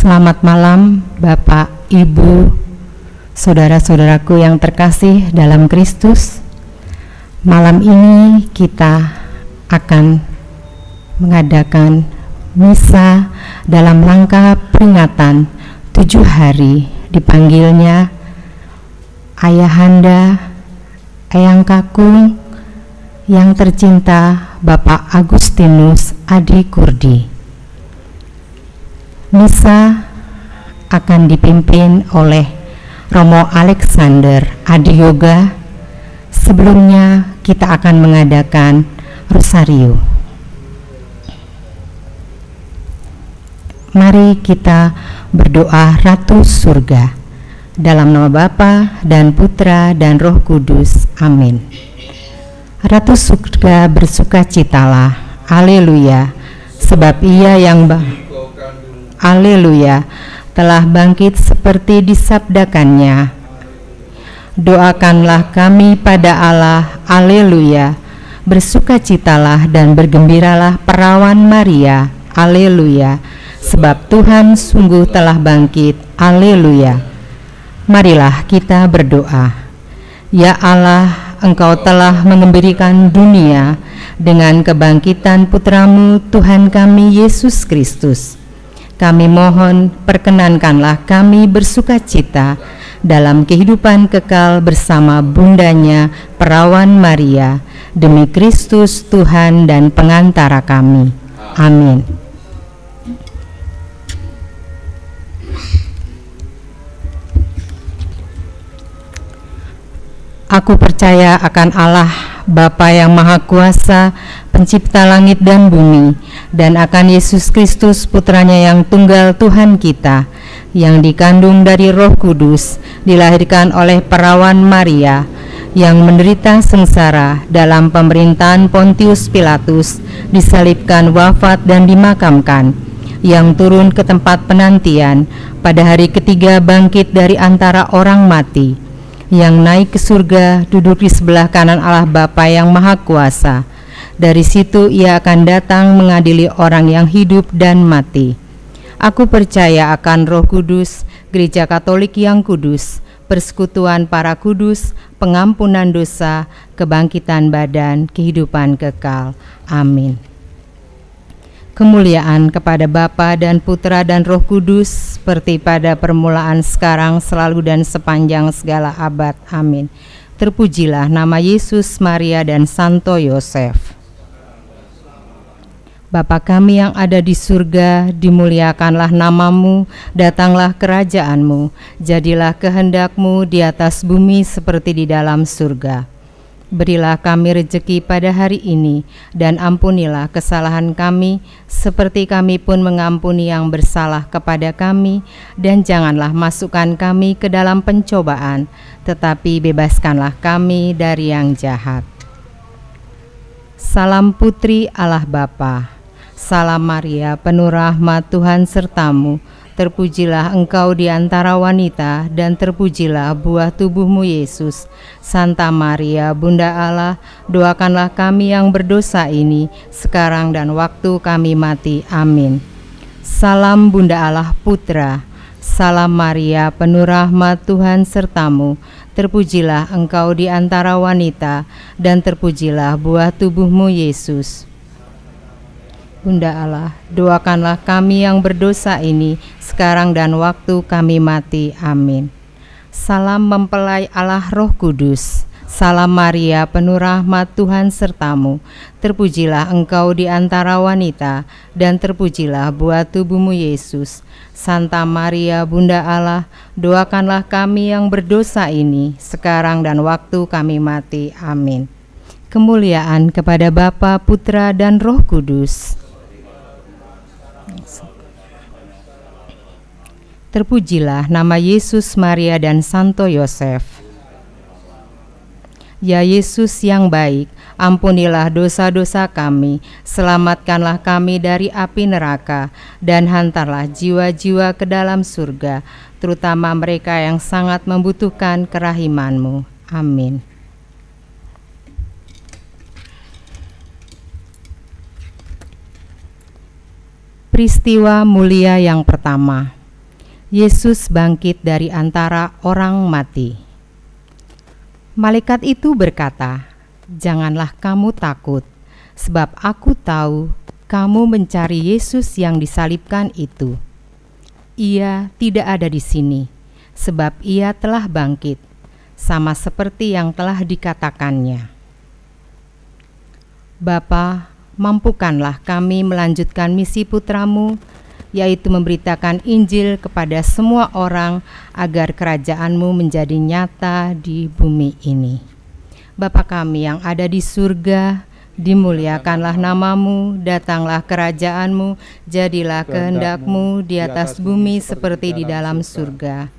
Selamat malam Bapak, Ibu, saudara-saudaraku yang terkasih dalam Kristus. Malam ini kita akan mengadakan misa dalam rangka peringatan 7 hari dipanggilnya Ayahanda Eyang Kakung yang tercinta Bapak Agustinus Adi Kurdi. Misa akan dipimpin oleh Romo Alexander Adi Yoga. Sebelumnya kita akan mengadakan rosario. Mari kita berdoa Ratu Surga. Dalam nama Bapa dan Putra dan Roh Kudus. Amin. Ratu Surga bersukacitalah. Haleluya. Sebab Ia yang Haleluya, telah bangkit seperti disabdakannya. Doakanlah kami pada Allah. Haleluya. Bersukacitalah dan bergembiralah perawan Maria. Haleluya. Sebab Tuhan sungguh telah bangkit. Haleluya. Marilah kita berdoa. Ya Allah, Engkau telah mengembirikan dunia dengan kebangkitan Putramu Tuhan kami Yesus Kristus. Kami mohon perkenankanlah kami bersukacita dalam kehidupan kekal bersama bundanya perawan Maria, demi Kristus Tuhan dan pengantara kami. Amin. Aku percaya akan Allah, Bapa yang Maha Kuasa, Pencipta langit dan bumi, dan akan Yesus Kristus, Putranya yang tunggal Tuhan kita, yang dikandung dari Roh Kudus, dilahirkan oleh perawan Maria, yang menderita sengsara dalam pemerintahan Pontius Pilatus, disalibkan, wafat dan dimakamkan, yang turun ke tempat penantian, pada hari ketiga bangkit dari antara orang mati, yang naik ke surga, duduk di sebelah kanan Allah Bapa yang Maha Kuasa. Dari situ Ia akan datang mengadili orang yang hidup dan mati. Aku percaya akan Roh Kudus, Gereja Katolik yang kudus, persekutuan para kudus, pengampunan dosa, kebangkitan badan, kehidupan kekal. Amin. Kemuliaan kepada Bapa dan Putra dan Roh Kudus, seperti pada permulaan, sekarang, selalu dan sepanjang segala abad. Amin. Terpujilah nama Yesus, Maria dan Santo Yosef. Bapa kami yang ada di surga, dimuliakanlah namamu, datanglah kerajaanmu, jadilah kehendakmu di atas bumi seperti di dalam surga. Berilah kami rejeki pada hari ini, dan ampunilah kesalahan kami, seperti kami pun mengampuni yang bersalah kepada kami, dan janganlah masukkan kami ke dalam pencobaan, tetapi bebaskanlah kami dari yang jahat. Salam Putri Allah Bapa. Salam Maria, penuh rahmat Tuhan sertamu. Terpujilah engkau di antara wanita, dan terpujilah buah tubuhmu Yesus. Santa Maria, Bunda Allah, doakanlah kami yang berdosa ini, sekarang dan waktu kami mati. Amin. Salam Bunda Allah Putra. Salam Maria, penuh rahmat Tuhan sertamu. Terpujilah engkau di antara wanita, dan terpujilah buah tubuhmu Yesus. Bunda Allah, doakanlah kami yang berdosa ini, sekarang dan waktu kami mati. Amin. Salam mempelai Allah Roh Kudus. Salam Maria, penuh rahmat Tuhan sertamu. Terpujilah engkau di antara wanita, dan terpujilah buah tubuhmu Yesus. Santa Maria, Bunda Allah, doakanlah kami yang berdosa ini, sekarang dan waktu kami mati. Amin. Kemuliaan kepada Bapa, Putra, dan Roh Kudus. Terpujilah nama Yesus, Maria, dan Santo Yosef. Ya Yesus yang baik, ampunilah dosa-dosa kami, selamatkanlah kami dari api neraka, dan hantarlah jiwa-jiwa ke dalam surga, terutama mereka yang sangat membutuhkan kerahiman-Mu. Amin. Peristiwa mulia yang pertama. Yesus bangkit dari antara orang mati. Malaikat itu berkata, "Janganlah kamu takut, sebab aku tahu kamu mencari Yesus yang disalibkan itu. Ia tidak ada di sini, sebab ia telah bangkit, sama seperti yang telah dikatakannya. Bapa, mampukanlah kami melanjutkan misi putramu, yaitu memberitakan Injil kepada semua orang agar kerajaan-Mu menjadi nyata di bumi ini. Bapa kami yang ada di surga, dimuliakanlah nama-Mu, datanglah kerajaan-Mu, jadilah kehendak-Mu di atas bumi seperti di dalam surga.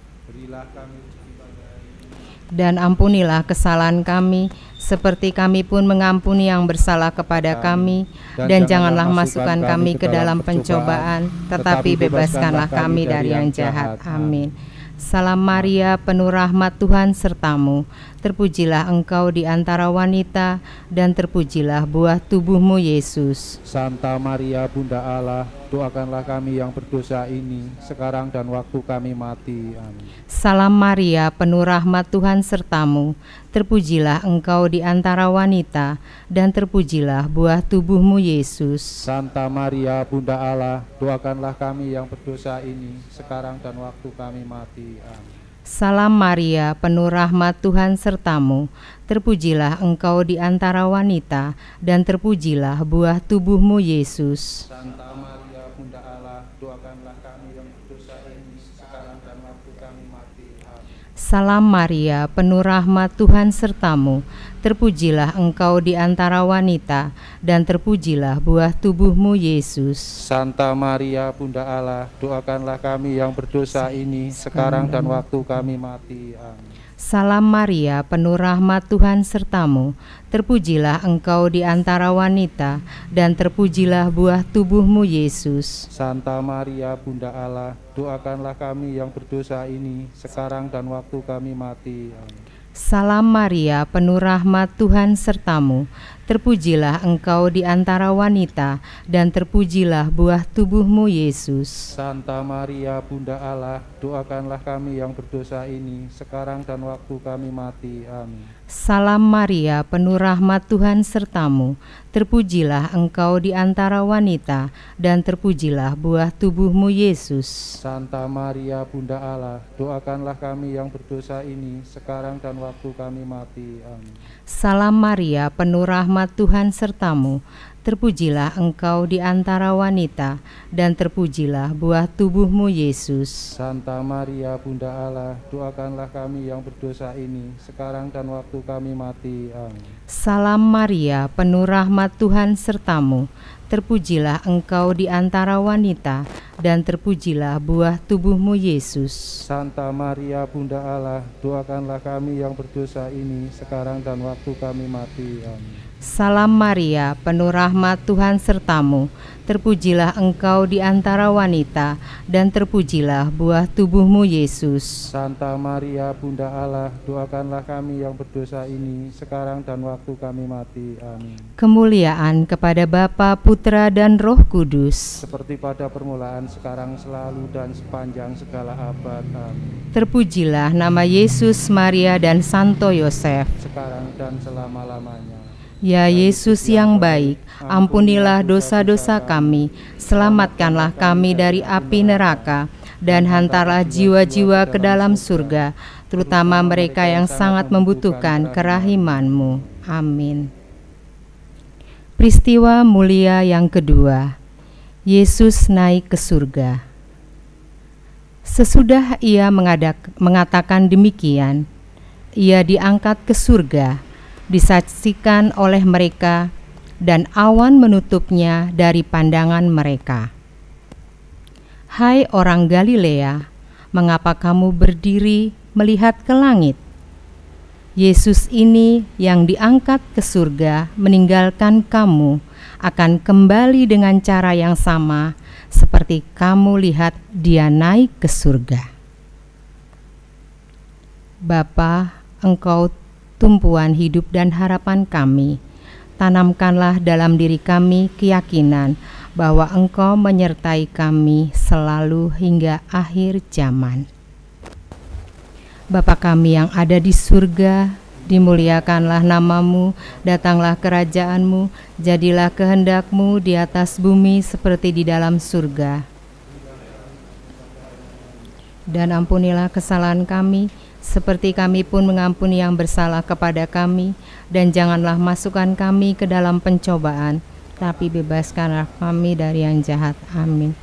Dan ampunilah kesalahan kami, seperti kami pun mengampuni yang bersalah kepada kami, dan janganlah masukkan kami ke dalam pencobaan, tetapi bebaskanlah kami dari yang jahat. Amin. Salam Maria, penuh rahmat, Tuhan sertamu. Terpujilah engkau di antara wanita, dan terpujilah buah tubuhmu, Yesus. Santa Maria, Bunda Allah, doakanlah kami yang berdosa ini, sekarang dan waktu kami mati. Amin. Salam Maria, penuh rahmat, Tuhan sertamu. Terpujilah engkau di antara wanita, dan terpujilah buah tubuhmu, Yesus. Santa Maria, Bunda Allah, doakanlah kami yang berdosa ini, sekarang dan waktu kami mati. Amin. Salam Maria, penuh rahmat, Tuhan sertamu. Terpujilah engkau di antara wanita, dan terpujilah buah tubuhmu, Yesus. Santa Maria, Bunda Allah, doakanlah kami yang berdosa ini, sekarang dan waktu kami mati. Amin. Salam Maria, penuh rahmat, Tuhan sertamu. Terpujilah engkau di antara wanita, dan terpujilah buah tubuhmu, Yesus. Santa Maria, Bunda Allah, doakanlah kami yang berdosa ini, sekarang dan waktu kami mati. Amin. Salam Maria, penuh rahmat, Tuhan sertamu. Terpujilah engkau di antara wanita, dan terpujilah buah tubuhmu, Yesus. Santa Maria, Bunda Allah, doakanlah kami yang berdosa ini, sekarang dan waktu kami mati. Amin. Salam Maria, penuh rahmat, Tuhan sertamu. Terpujilah engkau di antara wanita, dan terpujilah buah tubuhmu, Yesus. Santa Maria, Bunda Allah, doakanlah kami yang berdosa ini, sekarang dan waktu kami mati. Amin. Salam Maria, penuh rahmat, Tuhan sertamu. Terpujilah engkau di antara wanita, dan terpujilah buah tubuhmu, Yesus. Santa Maria, Bunda Allah, doakanlah kami yang berdosa ini, sekarang dan waktu kami mati. Amin. Salam Maria, penuh rahmat, Tuhan sertamu. Terpujilah engkau di antara wanita, dan terpujilah buah tubuhmu, Yesus. Santa Maria, Bunda Allah, doakanlah kami yang berdosa ini, sekarang dan waktu kami mati. Amin. Salam Maria, penuh rahmat, Tuhan sertamu. Terpujilah engkau di antara wanita, dan terpujilah buah tubuhmu, Yesus. Santa Maria, Bunda Allah, doakanlah kami yang berdosa ini, sekarang dan waktu kami mati. Amin. Salam Maria, penuh rahmat, Tuhan sertamu. Terpujilah engkau di antara wanita, dan terpujilah buah tubuhmu, Yesus. Santa Maria, Bunda Allah, doakanlah kami yang berdosa ini, sekarang dan waktu kami mati. Amin. Kemuliaan kepada Bapa, Putra, dan Roh Kudus. Seperti pada permulaan, sekarang, selalu, dan sepanjang segala abad. Amin. Terpujilah nama Yesus, Maria, dan Santo Yosef. Sekarang dan selama-lamanya. Ya Yesus yang baik, ampunilah dosa-dosa kami, selamatkanlah kami dari api neraka, dan hantarlah jiwa-jiwa ke dalam surga, terutama mereka yang sangat membutuhkan kerahiman-Mu. Amin. Peristiwa mulia yang kedua, Yesus naik ke surga. Sesudah ia mengatakan demikian, ia diangkat ke surga, disaksikan oleh mereka, dan awan menutupnya dari pandangan mereka. Hai orang Galilea, mengapa kamu berdiri melihat ke langit? Yesus ini yang diangkat ke surga meninggalkan kamu akan kembali dengan cara yang sama seperti kamu lihat dia naik ke surga. Bapa, Engkau tumpuan hidup dan harapan kami. Tanamkanlah dalam diri kami keyakinan bahwa Engkau menyertai kami selalu hingga akhir zaman. Bapa kami yang ada di surga, dimuliakanlah namamu, datanglah kerajaan-Mu, jadilah kehendak-Mu di atas bumi seperti di dalam surga. Dan ampunilah kesalahan kami, seperti kami pun mengampuni yang bersalah kepada kami, dan janganlah masukkan kami ke dalam pencobaan, tapi bebaskanlah kami dari yang jahat. Amin.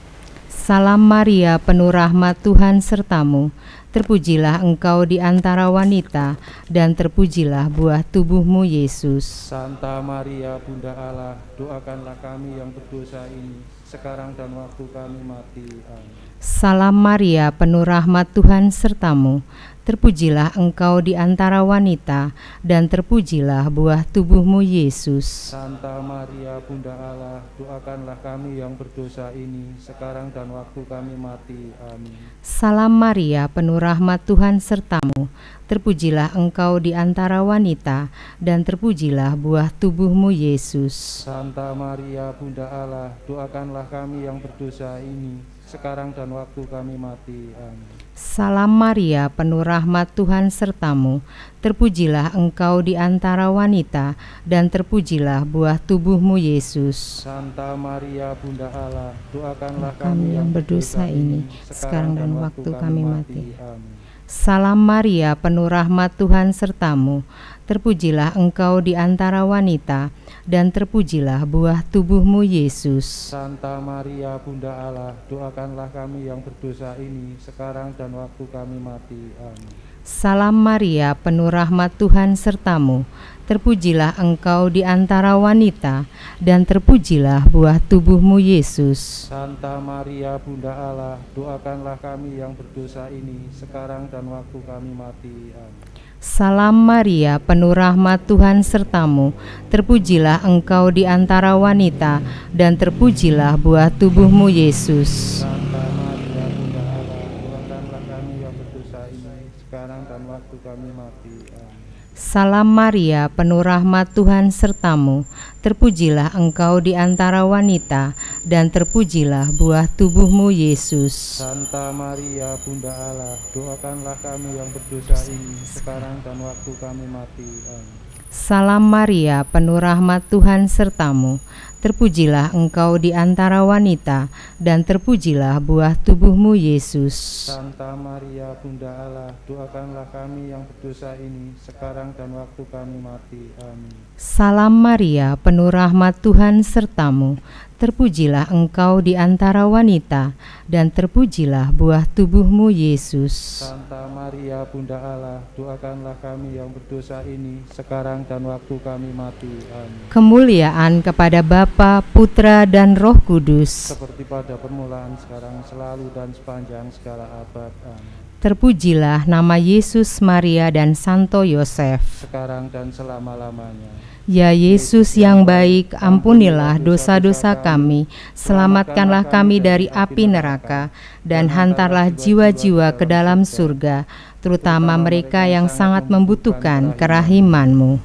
Salam Maria, penuh rahmat, Tuhan sertamu. Terpujilah engkau di antara wanita, dan terpujilah buah tubuhmu, Yesus. Santa Maria, Bunda Allah, doakanlah kami yang berdosa ini, sekarang dan waktu kami mati. Amin. Salam Maria, penuh rahmat, Tuhan sertamu. Terpujilah engkau di antara wanita, dan terpujilah buah tubuhmu, Yesus. Santa Maria, Bunda Allah, doakanlah kami yang berdosa ini, sekarang dan waktu kami mati. Amin. Salam Maria, penuh rahmat, Tuhan sertamu. Terpujilah engkau di antara wanita, dan terpujilah buah tubuhmu, Yesus. Santa Maria, Bunda Allah, doakanlah kami yang berdosa ini, sekarang dan waktu kami mati. Amin. Salam Maria, penuh rahmat, Tuhan sertamu. Terpujilah engkau di antara wanita, dan terpujilah buah tubuhmu, Yesus. Santa Maria, Bunda Allah, doakanlah kami yang berdosa ini, sekarang dan waktu kami mati. Amin. Salam Maria, penuh rahmat, Tuhan sertamu. Terpujilah engkau di antara wanita, dan terpujilah buah tubuhmu, Yesus. Santa Maria, Bunda Allah, doakanlah kami yang berdosa ini, sekarang dan waktu kami mati. Amin. Salam Maria, penuh rahmat, Tuhan sertamu. Terpujilah engkau di antara wanita, dan terpujilah buah tubuhmu, Yesus. Santa Maria, Bunda Allah, doakanlah kami yang berdosa ini, sekarang dan waktu kami mati. Amin. Salam Maria, penuh rahmat, Tuhan sertamu. Terpujilah engkau di antara wanita, dan terpujilah buah tubuhmu, Yesus. Santa Maria, Bunda Allah, doakanlah kami yang berdosa ini, sekarang dan waktu kami mati. Amin. Salam Maria, penuh rahmat, Tuhan sertamu. Terpujilah engkau di antara wanita, dan terpujilah buah tubuhmu, Yesus. Santa Maria, Bunda Allah, doakanlah kami yang berdosa ini, sekarang dan waktu kami mati. Amin. Salam Maria, penuh rahmat, Tuhan sertamu. Terpujilah engkau di antara wanita, dan terpujilah buah tubuhmu, Yesus. Santa Maria, Bunda Allah, doakanlah kami yang berdosa ini, sekarang dan waktu kami mati. Amin. Salam Maria, penuh rahmat, Tuhan sertamu. Terpujilah engkau di antara wanita, dan terpujilah buah tubuhmu, Yesus. Santa Maria, Bunda Allah, doakanlah kami yang berdosa ini, sekarang dan waktu kami mati. Amin. Kemuliaan kepada Bapa, Putra, dan Roh Kudus, seperti pada permulaan, sekarang, selalu, dan sepanjang segala abad. Amin. Terpujilah nama Yesus, Maria, dan Santo Yosef, sekarang dan selama-lamanya. Ya Yesus yang baik, ampunilah dosa-dosa kami, selamatkanlah kami dari api neraka, dan hantarlah jiwa-jiwa ke dalam surga, terutama mereka yang sangat membutuhkan kerahiman-Mu.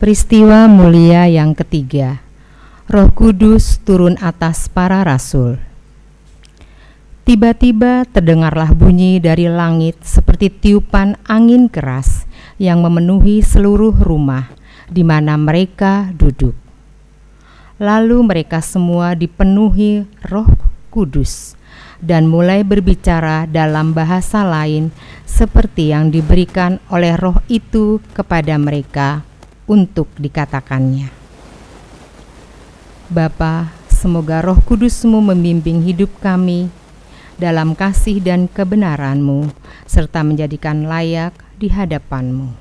Peristiwa mulia yang ketiga, Roh Kudus turun atas para rasul. Tiba-tiba terdengarlah bunyi dari langit seperti tiupan angin keras yang memenuhi seluruh rumah di mana mereka duduk. Lalu mereka semua dipenuhi Roh Kudus dan mulai berbicara dalam bahasa lain seperti yang diberikan oleh Roh itu kepada mereka untuk dikatakannya. Bapa, semoga Roh Kudus-Mu membimbing hidup kami dalam kasih dan kebenaran-Mu, serta menjadikan layak di hadapan-Mu.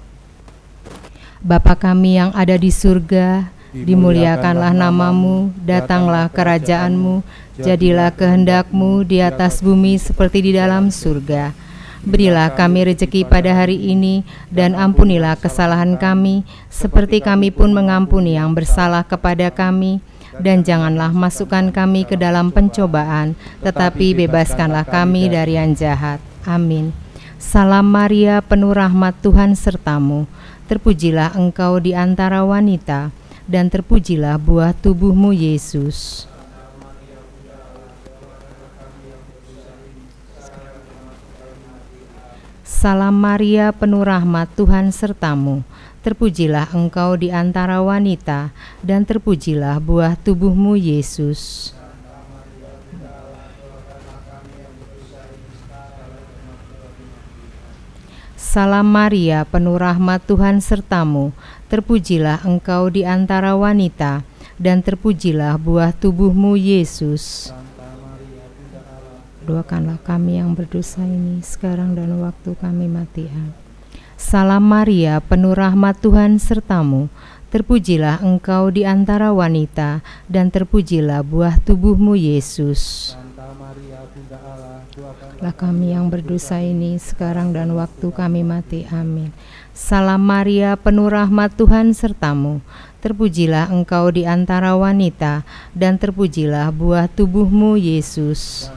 Bapa kami yang ada di surga, dimuliakanlah nama-Mu, datanglah kerajaan-Mu, jadilah kehendak-Mu di atas bumi seperti di dalam surga. Berilah kami rezeki pada hari ini, dan ampunilah kesalahan kami, seperti kami pun mengampuni yang bersalah kepada kami. Dan janganlah masukkan kami ke dalam pencobaan, tetapi bebaskanlah kami dari yang jahat. Amin. Salam Maria, penuh rahmat, Tuhan sertamu. Terpujilah engkau di antara wanita, dan terpujilah buah tubuhmu, Yesus. Salam Maria, penuh rahmat, Tuhan sertamu. Terpujilah engkau di antara wanita, dan terpujilah buah tubuhmu, Yesus. Salam Maria, penuh rahmat, Tuhan sertamu. Terpujilah engkau di antara wanita, dan terpujilah buah tubuhmu, Yesus. Doakanlah kami yang berdosa ini, sekarang dan waktu kami mati. Salam Maria, penuh rahmat, Tuhan sertamu. Terpujilah engkau di antara wanita, dan terpujilah buah tubuhmu, Yesus. Lah kami yang berdosa ini, sekarang dan waktu kami mati. Amin. Salam Maria, penuh rahmat, Tuhan sertamu. Terpujilah engkau di antara wanita, dan terpujilah buah tubuhmu, Yesus.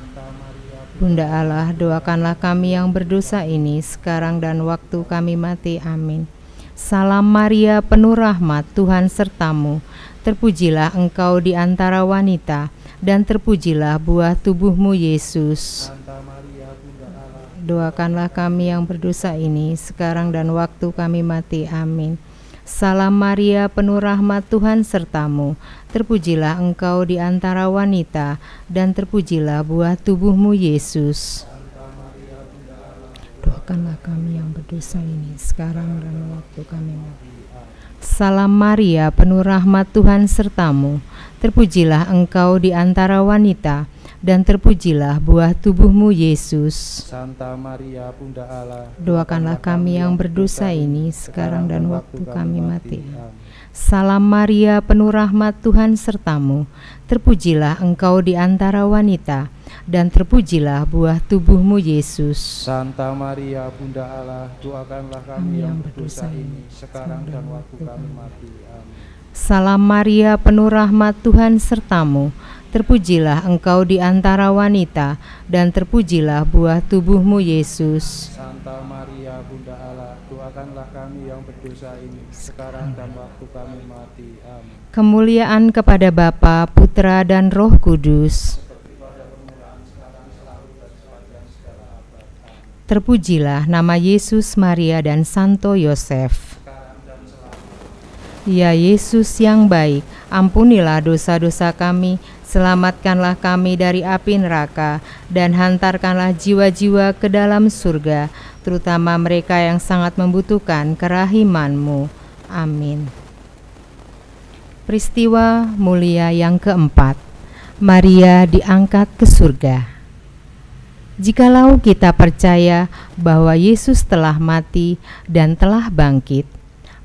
Bunda Allah, doakanlah kami yang berdosa ini, sekarang dan waktu kami mati. Amin. Salam Maria, penuh rahmat, Tuhan sertamu. Terpujilah engkau di antara wanita, dan terpujilah buah tubuhmu, Yesus. Doakanlah kami yang berdosa ini, sekarang dan waktu kami mati. Amin. Salam Maria, penuh rahmat, Tuhan sertamu. Terpujilah engkau di antara wanita, dan terpujilah buah tubuhmu, Yesus. Doakanlah kami yang berdosa ini, sekarang dan waktu kami mati. Salam Maria, penuh rahmat, Tuhan sertamu. Terpujilah engkau di antara wanita, dan terpujilah buah tubuhmu, Yesus. Santa Maria, Bunda Allah, doakanlah kami yang berdosa ini, sekarang dan waktu kami mati. Salam Maria, penuh rahmat, Tuhan sertamu. Terpujilah engkau di antara wanita, dan terpujilah buah tubuhmu, Yesus. Santa Maria, Bunda Allah, doakanlah kami yang berdosa ini, sekarang dan waktu kami mati. Amin. Salam Maria, penuh rahmat, Tuhan sertamu. Terpujilah engkau di antara wanita, dan terpujilah buah tubuhmu, Yesus. Santa Maria, Bunda Allah, doakanlah kami yang berdosa ini, sekarang dan waktu kami mati. Amin. Kemuliaan kepada Bapa, Putra, dan Roh Kudus. Terpujilah nama Yesus, Maria, dan Santo Yosef. Ya Yesus yang baik, ampunilah dosa-dosa kami, selamatkanlah kami dari api neraka, dan hantarkanlah jiwa-jiwa ke dalam surga, terutama mereka yang sangat membutuhkan kerahiman-Mu. Amin. Peristiwa mulia yang keempat, Maria diangkat ke surga. Jikalau kita percaya bahwa Yesus telah mati dan telah bangkit,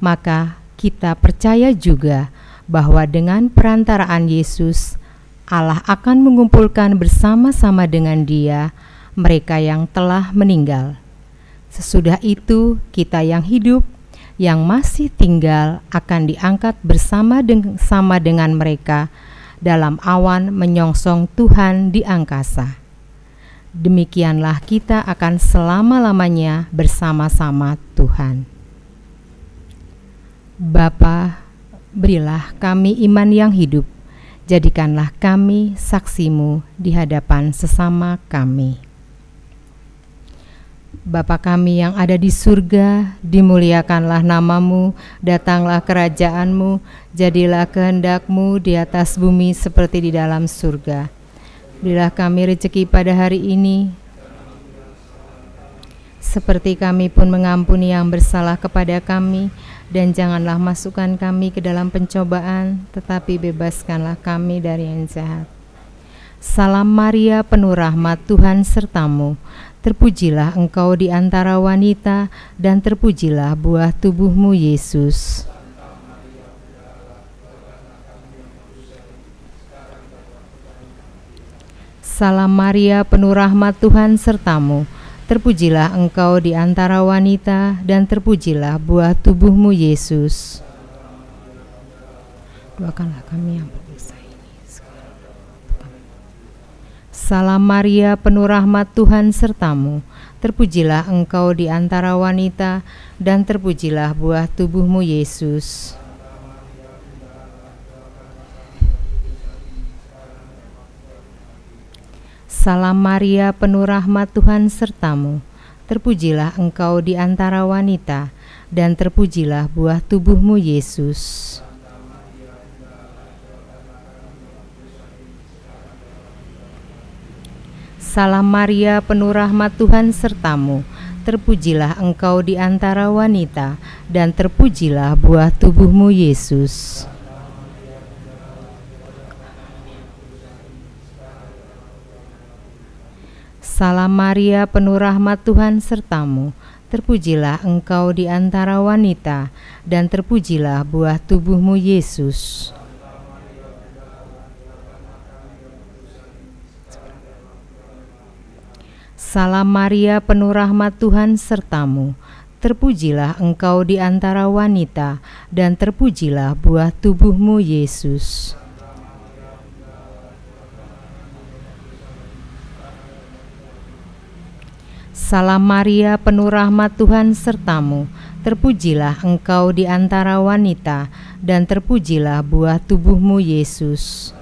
maka kita percaya juga bahwa dengan perantaraan Yesus, Allah akan mengumpulkan bersama-sama dengan Dia mereka yang telah meninggal. Sesudah itu, kita yang hidup, yang masih tinggal akan diangkat bersama dengan mereka dalam awan menyongsong Tuhan di angkasa. Demikianlah kita akan selama-lamanya bersama-sama Tuhan. Bapa, berilah kami iman yang hidup, jadikanlah kami saksi-Mu di hadapan sesama kami. Bapa kami yang ada di surga, dimuliakanlah nama-Mu, datanglah kerajaan-Mu, jadilah kehendak-Mu di atas bumi seperti di dalam surga. Berilah kami rezeki pada hari ini, seperti kami pun mengampuni yang bersalah kepada kami, dan janganlah masukkan kami ke dalam pencobaan, tetapi bebaskanlah kami dari yang jahat. Salam Maria, penuh rahmat, Tuhan sertamu. Terpujilah engkau di antara wanita, dan terpujilah buah tubuhmu, Yesus. Salam Maria, penuh rahmat, Tuhan sertamu. Terpujilah engkau di antara wanita, dan terpujilah buah tubuhmu, Yesus. Doakanlah kami yang berdosa ini. Salam Maria, penuh rahmat, Tuhan sertamu. Terpujilah engkau di antara wanita, dan terpujilah buah tubuhmu, Yesus. Salam Maria, penuh rahmat, Tuhan sertamu. terpujilah Engkau di antara wanita, dan terpujilah buah tubuhmu, Yesus. Salam Maria, penuh rahmat Tuhan sertamu, terpujilah Engkau di antara wanita, dan terpujilah buah tubuhmu, Yesus. Salam Maria, penuh rahmat Tuhan sertamu, terpujilah Engkau di antara wanita, dan terpujilah buah tubuhmu, Yesus. Salam Maria, penuh rahmat Tuhan sertamu, terpujilah Engkau di antara wanita, dan terpujilah buah tubuhmu, Yesus. Salam Maria, penuh rahmat Tuhan sertamu, terpujilah Engkau di antara wanita, dan terpujilah buah tubuhmu, Yesus.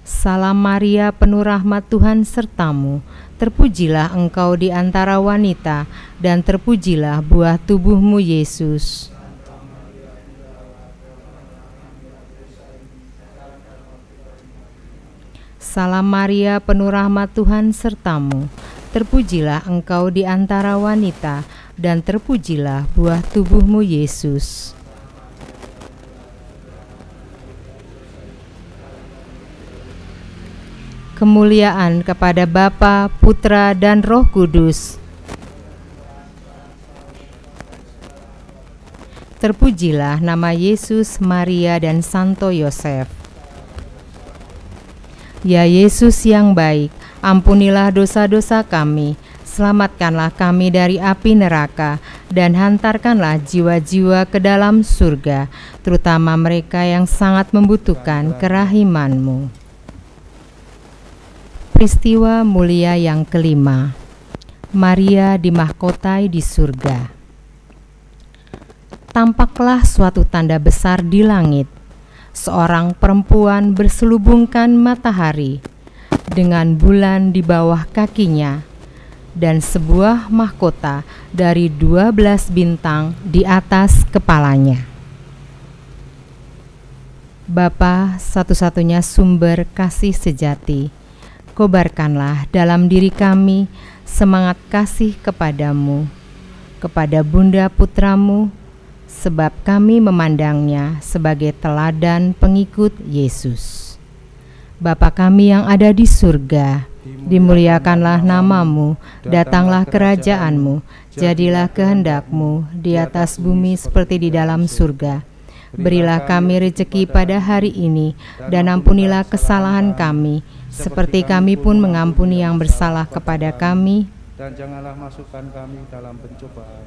Salam Maria, penuh rahmat Tuhan sertamu, terpujilah Engkau di antara wanita, dan terpujilah buah tubuhmu, Yesus. Salam Maria, penuh rahmat Tuhan sertamu, terpujilah Engkau di antara wanita, dan terpujilah buah tubuhmu, Yesus. Kemuliaan kepada Bapa, Putra, dan Roh Kudus. Terpujilah nama Yesus, Maria, dan Santo Yosef. Ya Yesus yang baik, ampunilah dosa-dosa kami, selamatkanlah kami dari api neraka, dan hantarkanlah jiwa-jiwa ke dalam surga, terutama mereka yang sangat membutuhkan kerahiman-Mu. Peristiwa mulia yang kelima, Maria dimahkotai di surga. Tampaklah suatu tanda besar di langit. Seorang perempuan berselubungkan matahari dengan bulan di bawah kakinya, dan sebuah mahkota dari 12 bintang di atas kepalanya. Bapa, satu-satunya sumber kasih sejati, kobarkanlah dalam diri kami semangat kasih kepadamu, kepada Bunda Putramu, sebab kami memandangnya sebagai teladan pengikut Yesus. Bapa kami yang ada di surga, dimuliakanlah namamu, datanglah kerajaanmu, jadilah kehendakmu di atas bumi seperti di dalam surga. Berilah kami rezeki pada hari ini, dan ampunilah kesalahan kami, seperti kami pun mengampuni yang bersalah kepada kami. Dan janganlah masukkan kami dalam pencobaan,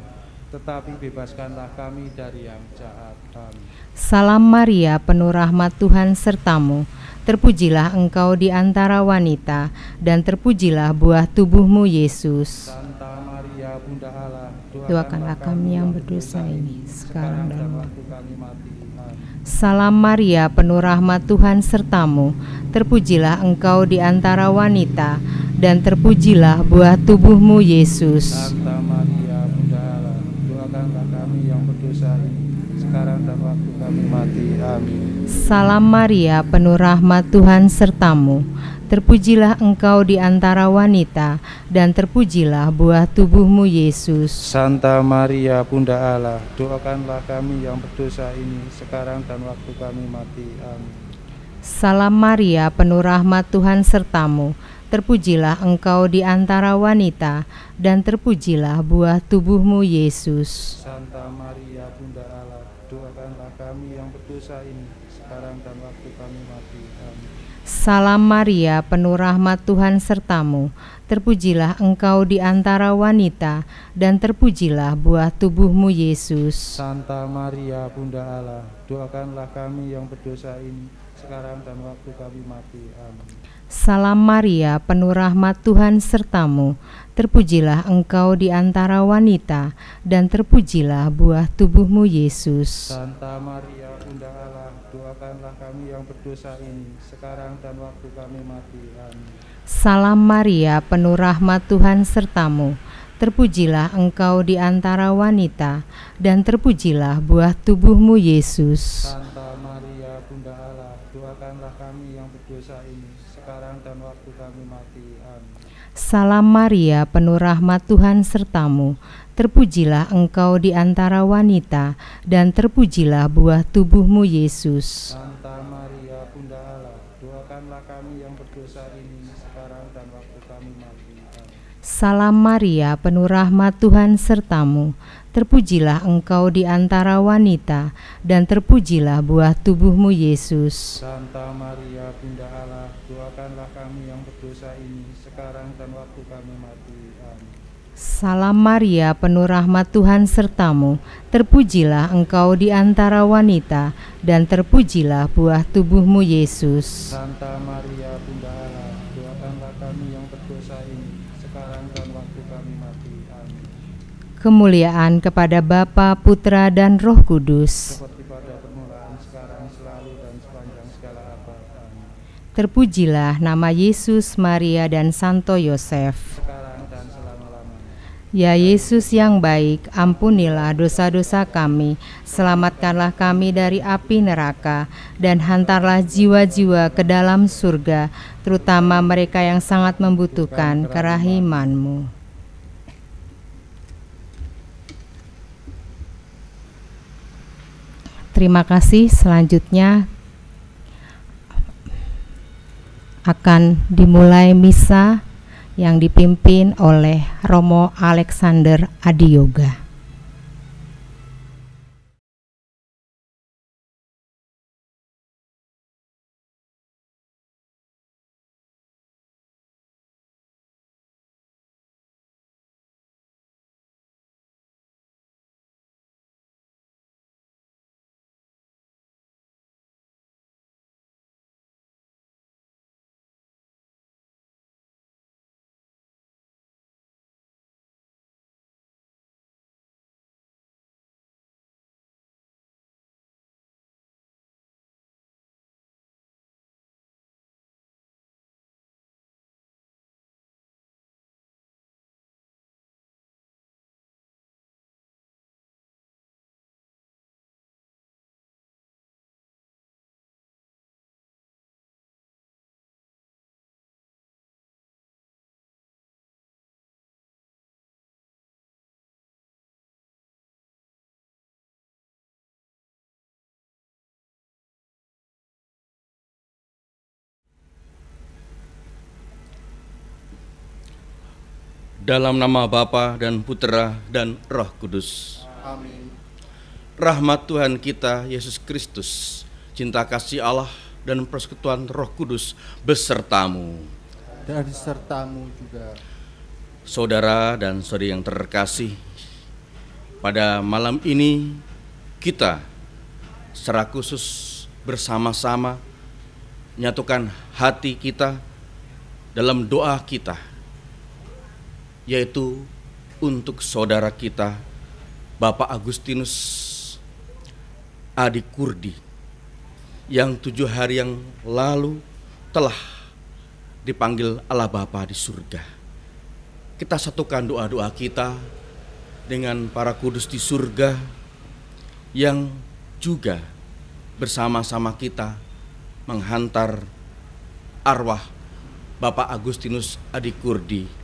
tetapi bebaskanlah kami dari yang jahat. Amin. Salam Maria, penuh rahmat Tuhan sertamu, terpujilah Engkau di antara wanita, dan terpujilah buah tubuhmu, Yesus. Santa Maria, Bunda Allah, Doakanlah kami yang berdosa ini, sekarang dan waktu kami mati. Amin. Salam Maria, penuh rahmat Tuhan sertamu, terpujilah Engkau di antara wanita, dan terpujilah buah tubuhmu, Yesus. Santa Maria, Bunda Allah, doakanlah kami yang berdosa ini, sekarang dan waktu kami mati. Amin. Salam Maria, penuh rahmat Tuhan sertamu, terpujilah Engkau di antara wanita, dan terpujilah buah tubuhmu, Yesus. Santa Maria, Bunda Allah, doakanlah kami yang berdosa ini, sekarang dan waktu kami mati. Amin. Salam Maria, penuh rahmat Tuhan sertamu, terpujilah Engkau di antara wanita, dan terpujilah buah tubuhmu, Yesus. Santa Maria, Bunda Allah, doakanlah kami yang berdosa ini, sekarang dan waktu kami mati. Amin. Salam Maria, penuh rahmat Tuhan sertamu, terpujilah Engkau di antara wanita, dan terpujilah buah tubuhmu, Yesus. Santa Maria, Bunda Allah, doakanlah kami yang berdosa ini, sekarang dan waktu kami mati. Amin. Salam Maria, penuh rahmat Tuhan sertamu, terpujilah Engkau di antara wanita, dan terpujilah buah tubuhmu, Yesus. Santa Maria, Bunda Allah, doakanlah kami yang berdosa ini, sekarang dan waktu kami mati. Amin. Salam Maria, penuh rahmat Tuhan sertamu. Terpujilah engkau di antara wanita, dan terpujilah buah tubuhmu Yesus. Santa Maria, Bunda Allah, doakanlah kami yang berdosa ini, sekarang dan waktu kami mati. Amin. Salam Maria, penuh rahmat Tuhan sertamu. Terpujilah engkau di antara wanita, dan terpujilah buah tubuhmu Yesus. Santa Maria, Bunda Allah, doakanlah kami yang berdosa ini, sekarang dan waktu kami mati. Amin. Salam Maria, penuh rahmat Tuhan sertamu. Terpujilah engkau di antara wanita, dan terpujilah buah tubuhmu Yesus. Santa Maria, Bunda Allah, doakanlah kami yang berdosa ini, sekarang dan waktu kami mati. Amin. Salam Maria, penuh rahmat Tuhan sertamu. Terpujilah engkau di antara wanita, dan terpujilah buah tubuhmu Yesus. Santa Maria, Bunda Allah, doakanlah kami yang berdosa ini, sekarang dan waktu kami mati. Amin. Kemuliaan kepada Bapa, Putra, dan Roh Kudus. Seperti pada permulaan, sekarang, selalu, dan sepanjang segala abad. Amin. Terpujilah nama Yesus, Maria, dan Santo Yosef. Sekarang dan selama-lamanya. Ya Yesus yang baik, ampunilah dosa-dosa kami, selamatkanlah kami dari api neraka, dan hantarlah jiwa-jiwa ke dalam surga, terutama mereka yang sangat membutuhkan kerahiman-Mu. Terima kasih. Selanjutnya akan dimulai misa yang dipimpin oleh Romo Alexander Adiyoga. Dalam nama Bapa dan Putera dan Roh Kudus. Amin. Rahmat Tuhan kita Yesus Kristus, cinta kasih Allah dan persekutuan Roh Kudus besertamu. Dan sertamu juga. Saudara dan saudari yang terkasih, pada malam ini kita secara khusus bersama-sama menyatukan hati kita dalam doa kita, yaitu untuk saudara kita Bapak Agustinus Adi Kurdi yang 7 hari yang lalu telah dipanggil Allah Bapa di surga. Kita satukan doa-doa kita dengan para kudus di surga yang juga bersama-sama kita menghantar arwah Bapak Agustinus Adi Kurdi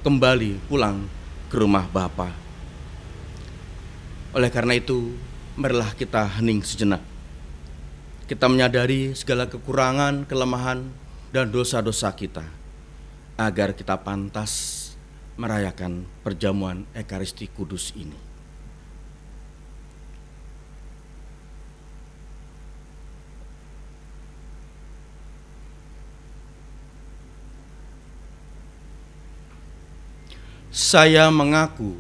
kembali pulang ke rumah Bapa. Oleh karena itu, marilah kita hening sejenak. Kita menyadari segala kekurangan, kelemahan, dan dosa-dosa kita, agar kita pantas merayakan perjamuan Ekaristi Kudus ini. Saya mengaku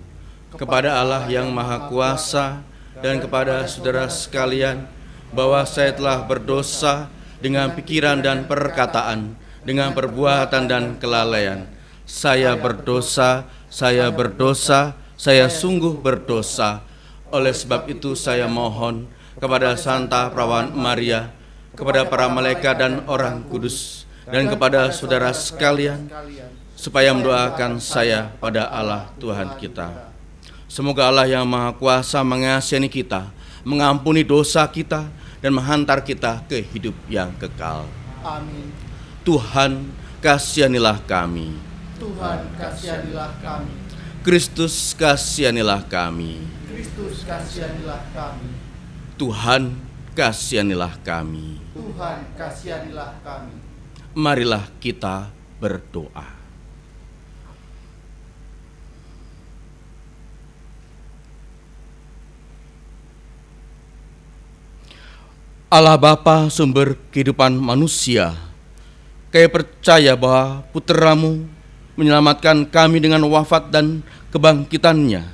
kepada Allah yang Maha Kuasa dan kepada saudara sekalian bahwa saya telah berdosa dengan pikiran dan perkataan, dengan perbuatan dan kelalaian. Saya berdosa, saya sungguh berdosa. Oleh sebab itu saya mohon kepada Santa Perawan Maria, kepada para malaikat dan orang kudus, dan kepada saudara sekalian, supaya mendoakan saya pada Allah Tuhan kita. Semoga Allah yang Maha Kuasa mengasihani kita, mengampuni dosa kita, dan menghantar kita ke hidup yang kekal. Amin. Tuhan, kasihanilah kami. Tuhan, kasihanilah kami. Kristus, kasihanilah kami. Kristus, kasihanilah kami. Tuhan, kasihanilah kami. Tuhan, kasihanilah kami. Marilah kita berdoa. Allah Bapa, sumber kehidupan manusia, Kami percaya bahwa Putra-Mu menyelamatkan kami dengan wafat dan kebangkitannya.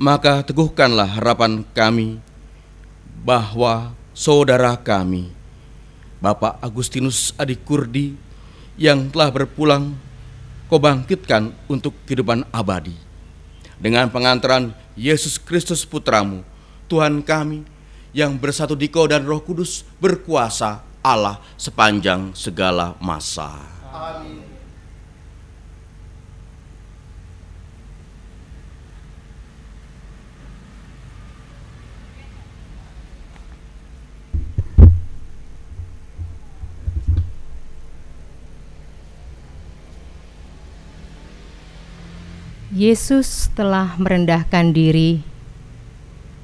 Maka teguhkanlah harapan kami bahwa saudara kami, Bapak Agustinus Adikurdi, yang telah berpulang, Kau bangkitkan untuk kehidupan abadi. Dengan pengantaran Yesus Kristus Putra-Mu, Tuhan kami, yang bersatu di Kau dan Roh Kudus, berkuasa Allah sepanjang segala masa. Amin. Yesus telah merendahkan diri,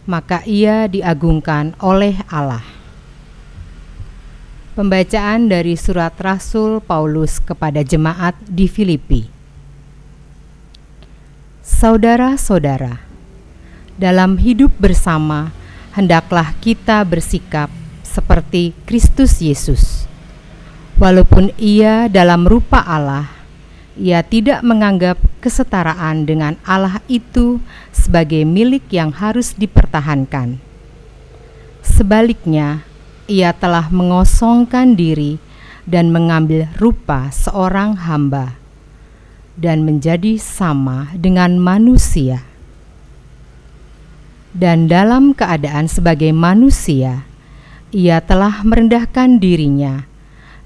maka Ia diagungkan oleh Allah. Pembacaan dari surat Rasul Paulus kepada jemaat di Filipi. Saudara-saudara, dalam hidup bersama hendaklah kita bersikap seperti Kristus Yesus. Walaupun Ia dalam rupa Allah, Ia tidak menganggap kesetaraan dengan Allah itu sebagai milik yang harus dipertahankan. Sebaliknya, Ia telah mengosongkan diri dan mengambil rupa seorang hamba dan menjadi sama dengan manusia. Dan dalam keadaan sebagai manusia, Ia telah merendahkan dirinya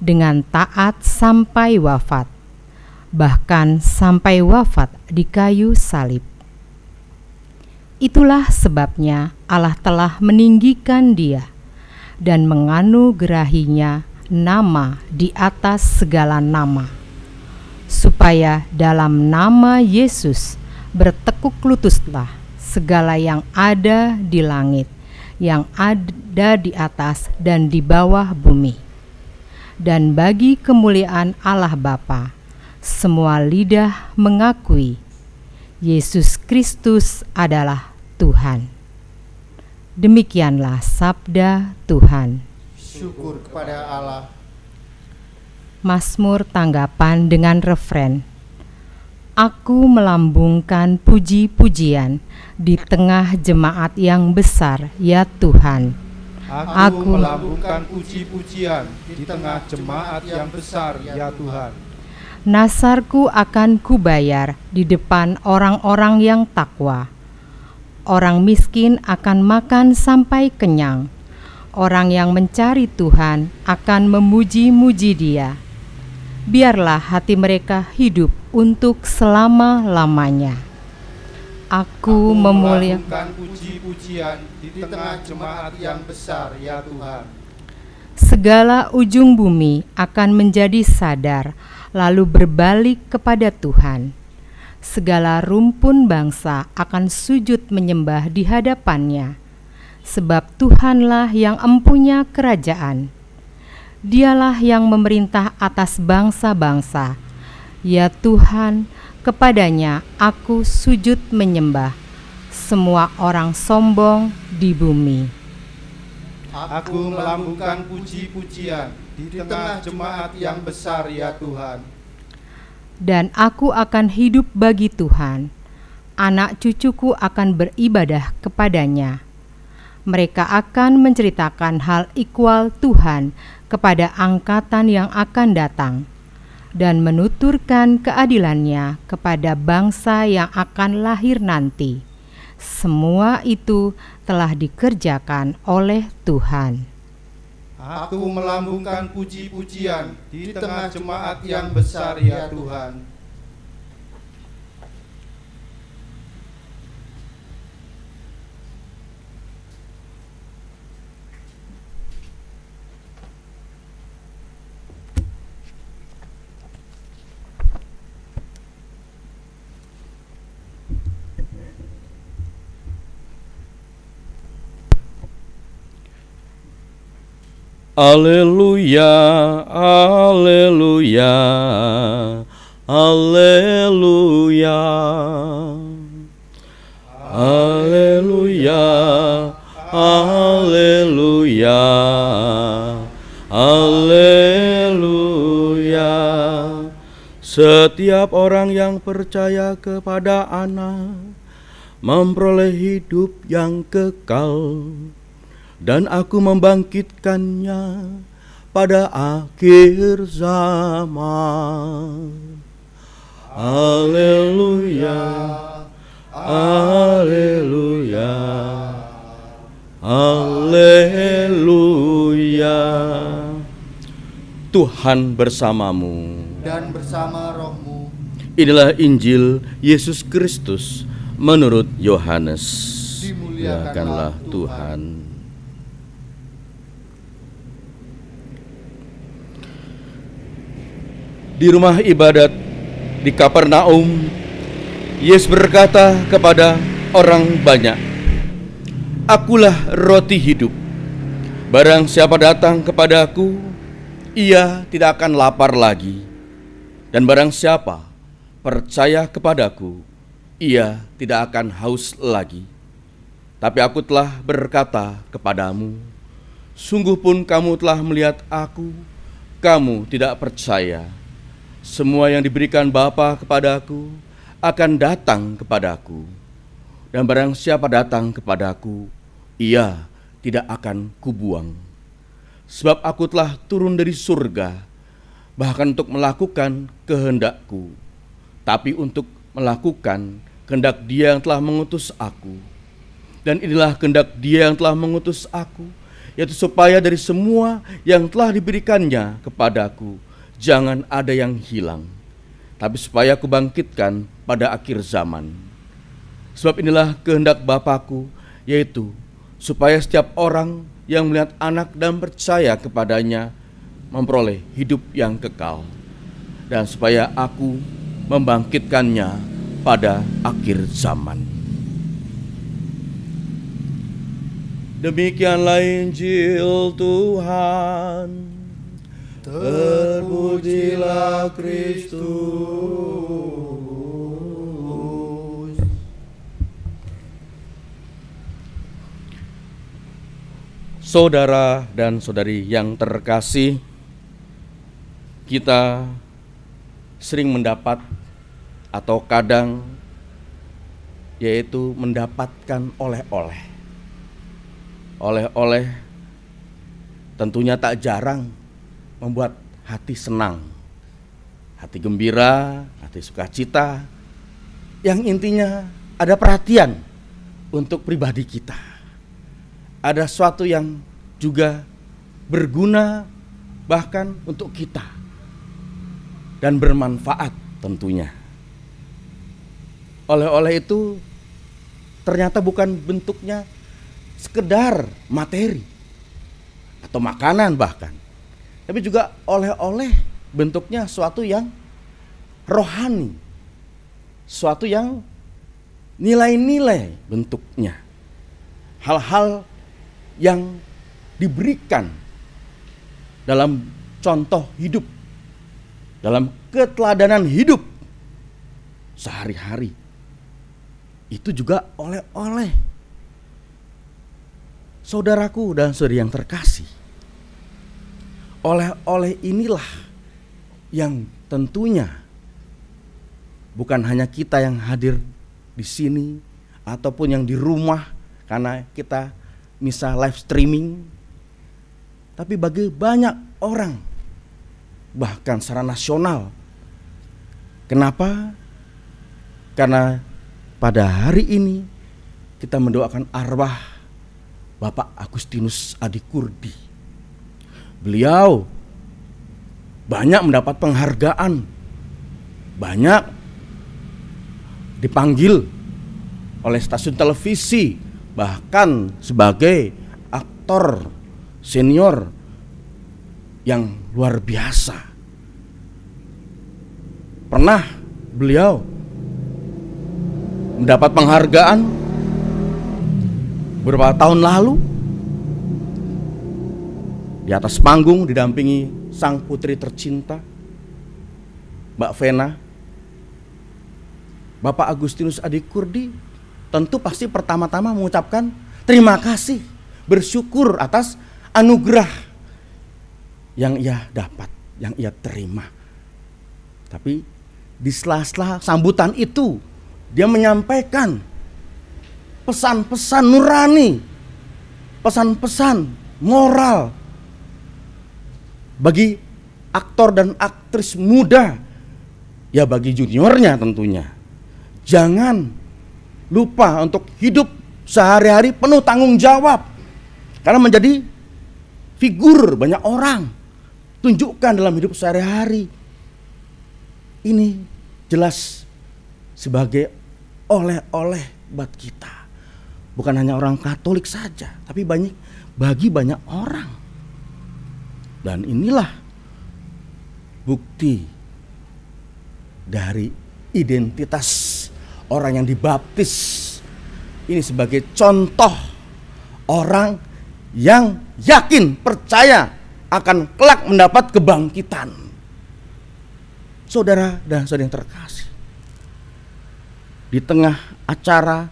dengan taat sampai wafat, bahkan sampai wafat di kayu salib. Itulah sebabnya Allah telah meninggikan Dia dan menganugerahinya nama di atas segala nama, supaya dalam nama Yesus bertekuk lututlah segala yang ada di langit, yang ada di atas dan di bawah bumi. Dan bagi kemuliaan Allah Bapa, semua lidah mengakui Yesus Kristus adalah Tuhan. Demikianlah sabda Tuhan. Syukur kepada Allah. Mazmur tanggapan dengan refren: Aku melambungkan puji-pujian di tengah jemaat yang besar, ya Tuhan. Aku melambungkan puji-pujian di tengah jemaat yang besar, ya Tuhan. Nasarku akan kubayar di depan orang-orang yang takwa. Orang miskin akan makan sampai kenyang. Orang yang mencari Tuhan akan memuji-muji Dia. Biarlah hati mereka hidup untuk selama-lamanya. Aku memuliakan puji-pujian di tengah jemaat yang besar, ya Tuhan. Segala ujung bumi akan menjadi sadar, lalu berbalik kepada Tuhan. Segala rumpun bangsa akan sujud menyembah di hadapannya, sebab Tuhanlah yang empunya kerajaan. Dialah yang memerintah atas bangsa-bangsa. Ya Tuhan, kepadanya aku sujud menyembah, semua orang sombong di bumi. Aku melambungkan puji-pujian di tengah jemaat yang besar, ya Tuhan. Dan aku akan hidup bagi Tuhan, anak cucuku akan beribadah kepadanya. Mereka akan menceritakan hal ikhwal Tuhan kepada angkatan yang akan datang, dan menuturkan keadilannya kepada bangsa yang akan lahir nanti, Semua itu telah dikerjakan oleh Tuhan. Aku melambungkan puji-pujian di tengah jemaat yang besar ya Tuhan. Haleluya, haleluya, haleluya, haleluya, haleluya, haleluya. Setiap orang yang percaya kepada Anak memperoleh hidup yang kekal, dan Aku membangkitkannya pada akhir zaman. Haleluya, haleluya, haleluya. Tuhan bersamamu Dan bersama rohmu. Inilah Injil Yesus Kristus menurut Yohanes. Dimuliakanlah Tuhan. Di rumah ibadat di Kapernaum, Yesus berkata kepada orang banyak, "Akulah roti hidup. Barang siapa datang kepadaku, ia tidak akan lapar lagi. Dan barang siapa percaya kepadaku, ia tidak akan haus lagi. Tapi Aku telah berkata kepadamu, sungguh pun kamu telah melihat Aku, kamu tidak percaya. Semua yang diberikan Bapa kepadaku akan datang kepadaku, dan barang siapa datang kepadaku, ia tidak akan kubuang. Sebab Aku telah turun dari surga, bahkan untuk melakukan kehendak-Ku, tapi untuk melakukan kehendak Dia yang telah mengutus Aku. Dan inilah kehendak Dia yang telah mengutus Aku, yaitu supaya dari semua yang telah diberikannya kepadaku, jangan ada yang hilang, tapi supaya Aku bangkitkan pada akhir zaman. Sebab inilah kehendak Bapa-Ku, yaitu supaya setiap orang yang melihat Anak dan percaya kepadanya memperoleh hidup yang kekal, dan supaya Aku membangkitkannya pada akhir zaman." Demikianlah Injil Tuhan. Terpujilah Kristus. Saudara dan saudari yang terkasih, kita sering mendapat atau kadang yaitu mendapatkan oleh-oleh. Oleh-oleh tentunya tak jarang membuat hati senang, hati gembira, hati sukacita, yang intinya ada perhatian untuk pribadi kita. Ada sesuatu yang juga berguna bahkan untuk kita dan bermanfaat tentunya. Oleh-oleh itu ternyata bukan bentuknya sekedar materi atau makanan bahkan, tapi juga oleh-oleh bentuknya suatu yang rohani, suatu yang nilai-nilai bentuknya, hal-hal yang diberikan dalam contoh hidup, dalam keteladanan hidup sehari-hari. Itu juga oleh-oleh. Saudaraku dan saudari yang terkasih, oleh-oleh inilah yang tentunya bukan hanya kita yang hadir di sini ataupun yang di rumah karena kita misal live streaming, tapi bagi banyak orang bahkan secara nasional. Kenapa? Karena pada hari ini kita mendoakan arwah Bapak Agustinus Adikurdi. Beliau banyak mendapat penghargaan, banyak dipanggil oleh stasiun televisi, bahkan sebagai aktor senior yang luar biasa. Pernah beliau mendapat penghargaan beberapa tahun lalu di atas panggung didampingi sang putri tercinta Mbak Vena. Bapak Agustinus Adikurdi tentu pasti pertama-tama mengucapkan terima kasih, bersyukur atas anugerah yang ia dapat, yang ia terima. Tapi di sela-sela sambutan itu dia menyampaikan pesan-pesan nurani, pesan-pesan moral bagi aktor dan aktris muda, ya bagi juniornya tentunya. Jangan lupa untuk hidup sehari-hari penuh tanggung jawab, karena menjadi figur banyak orang. Tunjukkan dalam hidup sehari-hari. Ini jelas sebagai oleh-oleh buat kita. Bukan hanya orang Katolik saja, tapi bagi banyak orang. Dan inilah bukti dari identitas orang yang dibaptis. Ini sebagai contoh orang yang yakin, percaya akan kelak mendapat kebangkitan. Saudara dan saudara yang terkasih, di tengah acara,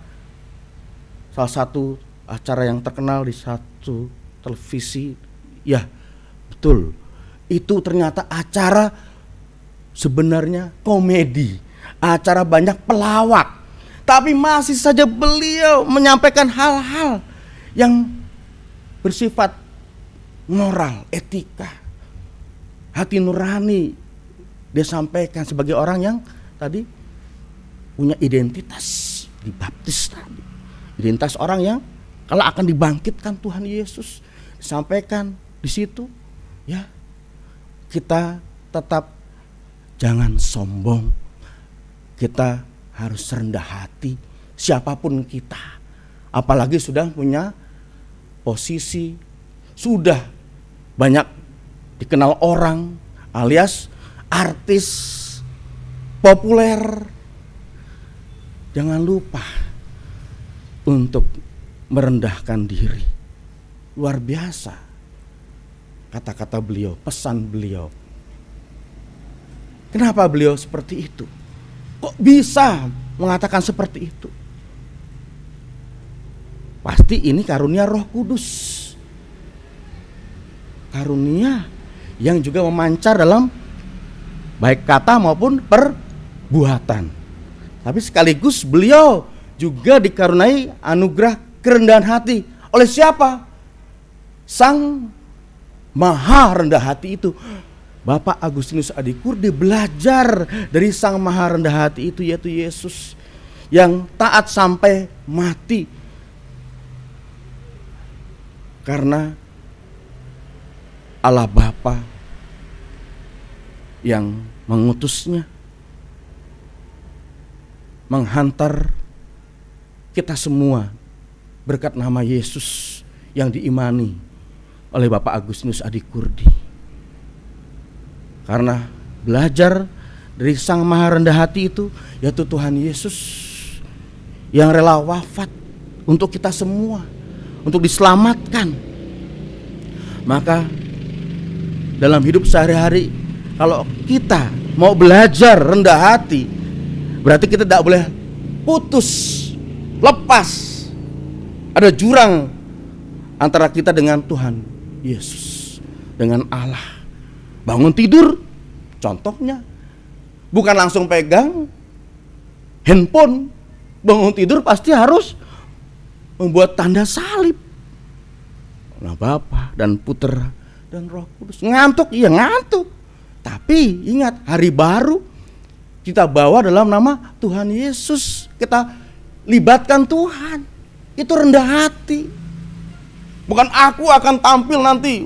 salah satu acara yang terkenal di satu televisi, ya betul, itu ternyata acara sebenarnya komedi, acara banyak pelawak, tapi masih saja beliau menyampaikan hal-hal yang bersifat moral, etika, hati nurani. Dia sampaikan sebagai orang yang tadi punya identitas dibaptis tadi, identitas orang yang kalau akan dibangkitkan Tuhan Yesus, disampaikan di situ. Ya, kita tetap jangan sombong, kita harus rendah hati siapapun kita, apalagi sudah punya posisi, sudah banyak dikenal orang, alias artis populer. Jangan lupa untuk merendahkan diri. Luar biasa kata-kata beliau, pesan beliau. Kenapa beliau seperti itu? Kok bisa mengatakan seperti itu? Pasti ini karunia Roh Kudus. Karunia yang juga memancar dalam baik kata maupun perbuatan. Tapi sekaligus beliau juga dikaruniai anugerah kerendahan hati. Oleh siapa? Sang Maha Rendah Hati itu. Bapak Agustinus Adikurdi belajar dari Sang Maha Rendah Hati itu, yaitu Yesus, yang taat sampai mati karena Allah Bapa yang mengutusnya, menghantar kita semua berkat nama Yesus yang diimani oleh Bapak Agustinus Adikurdi. Karena belajar dari Sang Maha Rendah Hati itu, yaitu Tuhan Yesus yang rela wafat untuk kita semua, untuk diselamatkan. Maka dalam hidup sehari-hari, kalau kita mau belajar rendah hati, berarti kita tidak boleh putus, lepas. Ada jurang antara kita dengan Tuhan Yesus, dengan Allah. Bangun tidur, contohnya bukan langsung pegang handphone. Bangun tidur pasti harus membuat tanda salib. Nah, Bapa dan Putra dan Roh Kudus. Ngantuk, iya ngantuk. Tapi ingat, hari baru kita bawa dalam nama Tuhan Yesus. Kita libatkan Tuhan. Itu rendah hati. Bukan aku akan tampil nanti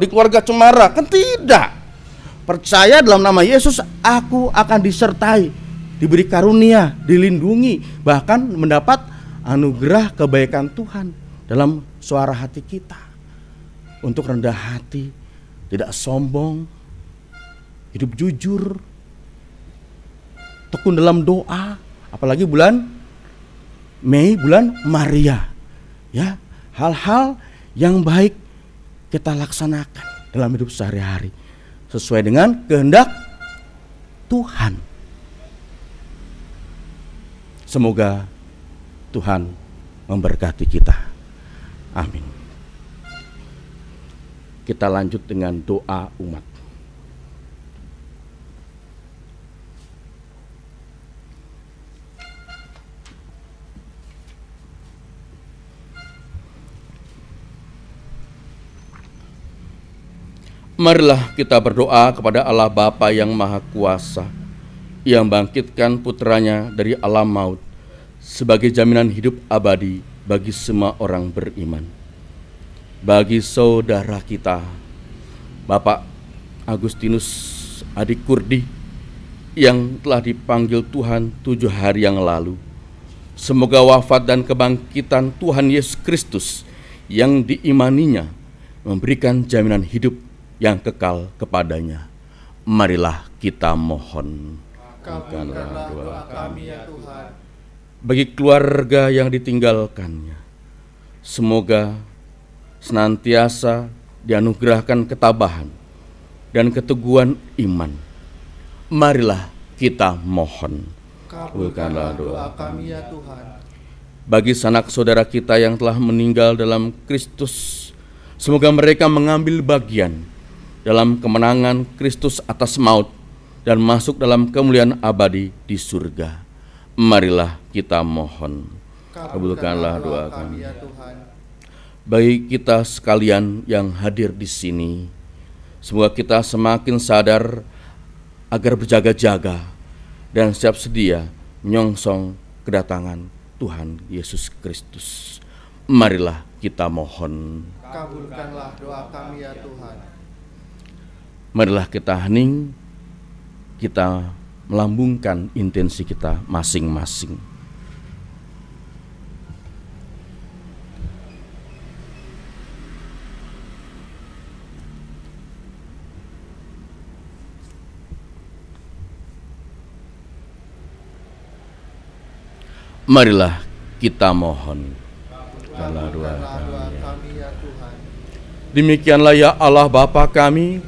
di keluarga cemara, kan tidak. Percaya dalam nama Yesus, aku akan disertai, diberi karunia, dilindungi, bahkan mendapat anugerah kebaikan Tuhan dalam suara hati kita. Untuk rendah hati, tidak sombong, hidup jujur, tekun dalam doa, apalagi bulan Mei, bulan Maria. Ya, hal-hal yang baik kita laksanakan dalam hidup sehari-hari sesuai dengan kehendak Tuhan. Semoga Tuhan memberkati kita. Amin. Kita lanjut dengan doa umat. Marilah kita berdoa kepada Allah Bapa yang Maha Kuasa, yang bangkitkan putranya dari alam maut sebagai jaminan hidup abadi bagi semua orang beriman. Bagi saudara kita, Bapak Agustinus Adi Kurdi, yang telah dipanggil Tuhan 7 hari yang lalu, semoga wafat dan kebangkitan Tuhan Yesus Kristus yang diimaninya memberikan jaminan hidup yang kekal kepadanya. Marilah kita mohon. Kabulkanlah doa kami ya Tuhan. Bagi keluarga yang ditinggalkannya, semoga senantiasa dianugerahkan ketabahan dan keteguhan iman. Marilah kita mohon. Kabulkanlah doa kami ya Tuhan. Bagi sanak saudara kita yang telah meninggal dalam Kristus, semoga mereka mengambil bagian dalam kemenangan Kristus atas maut dan masuk dalam kemuliaan abadi di surga. Marilah kita mohon. Kabulkanlah doa kami ya Tuhan. Bagi kita sekalian yang hadir di sini, semoga kita semakin sadar agar berjaga-jaga dan siap sedia menyongsong kedatangan Tuhan Yesus Kristus. Marilah kita mohon. Kabulkanlah doa kami ya Tuhan. Marilah kita hening, kita melambungkan intensi kita masing-masing. Marilah kita mohon. Dalam doa kami ya Tuhan. Demikianlah ya Allah Bapa kami,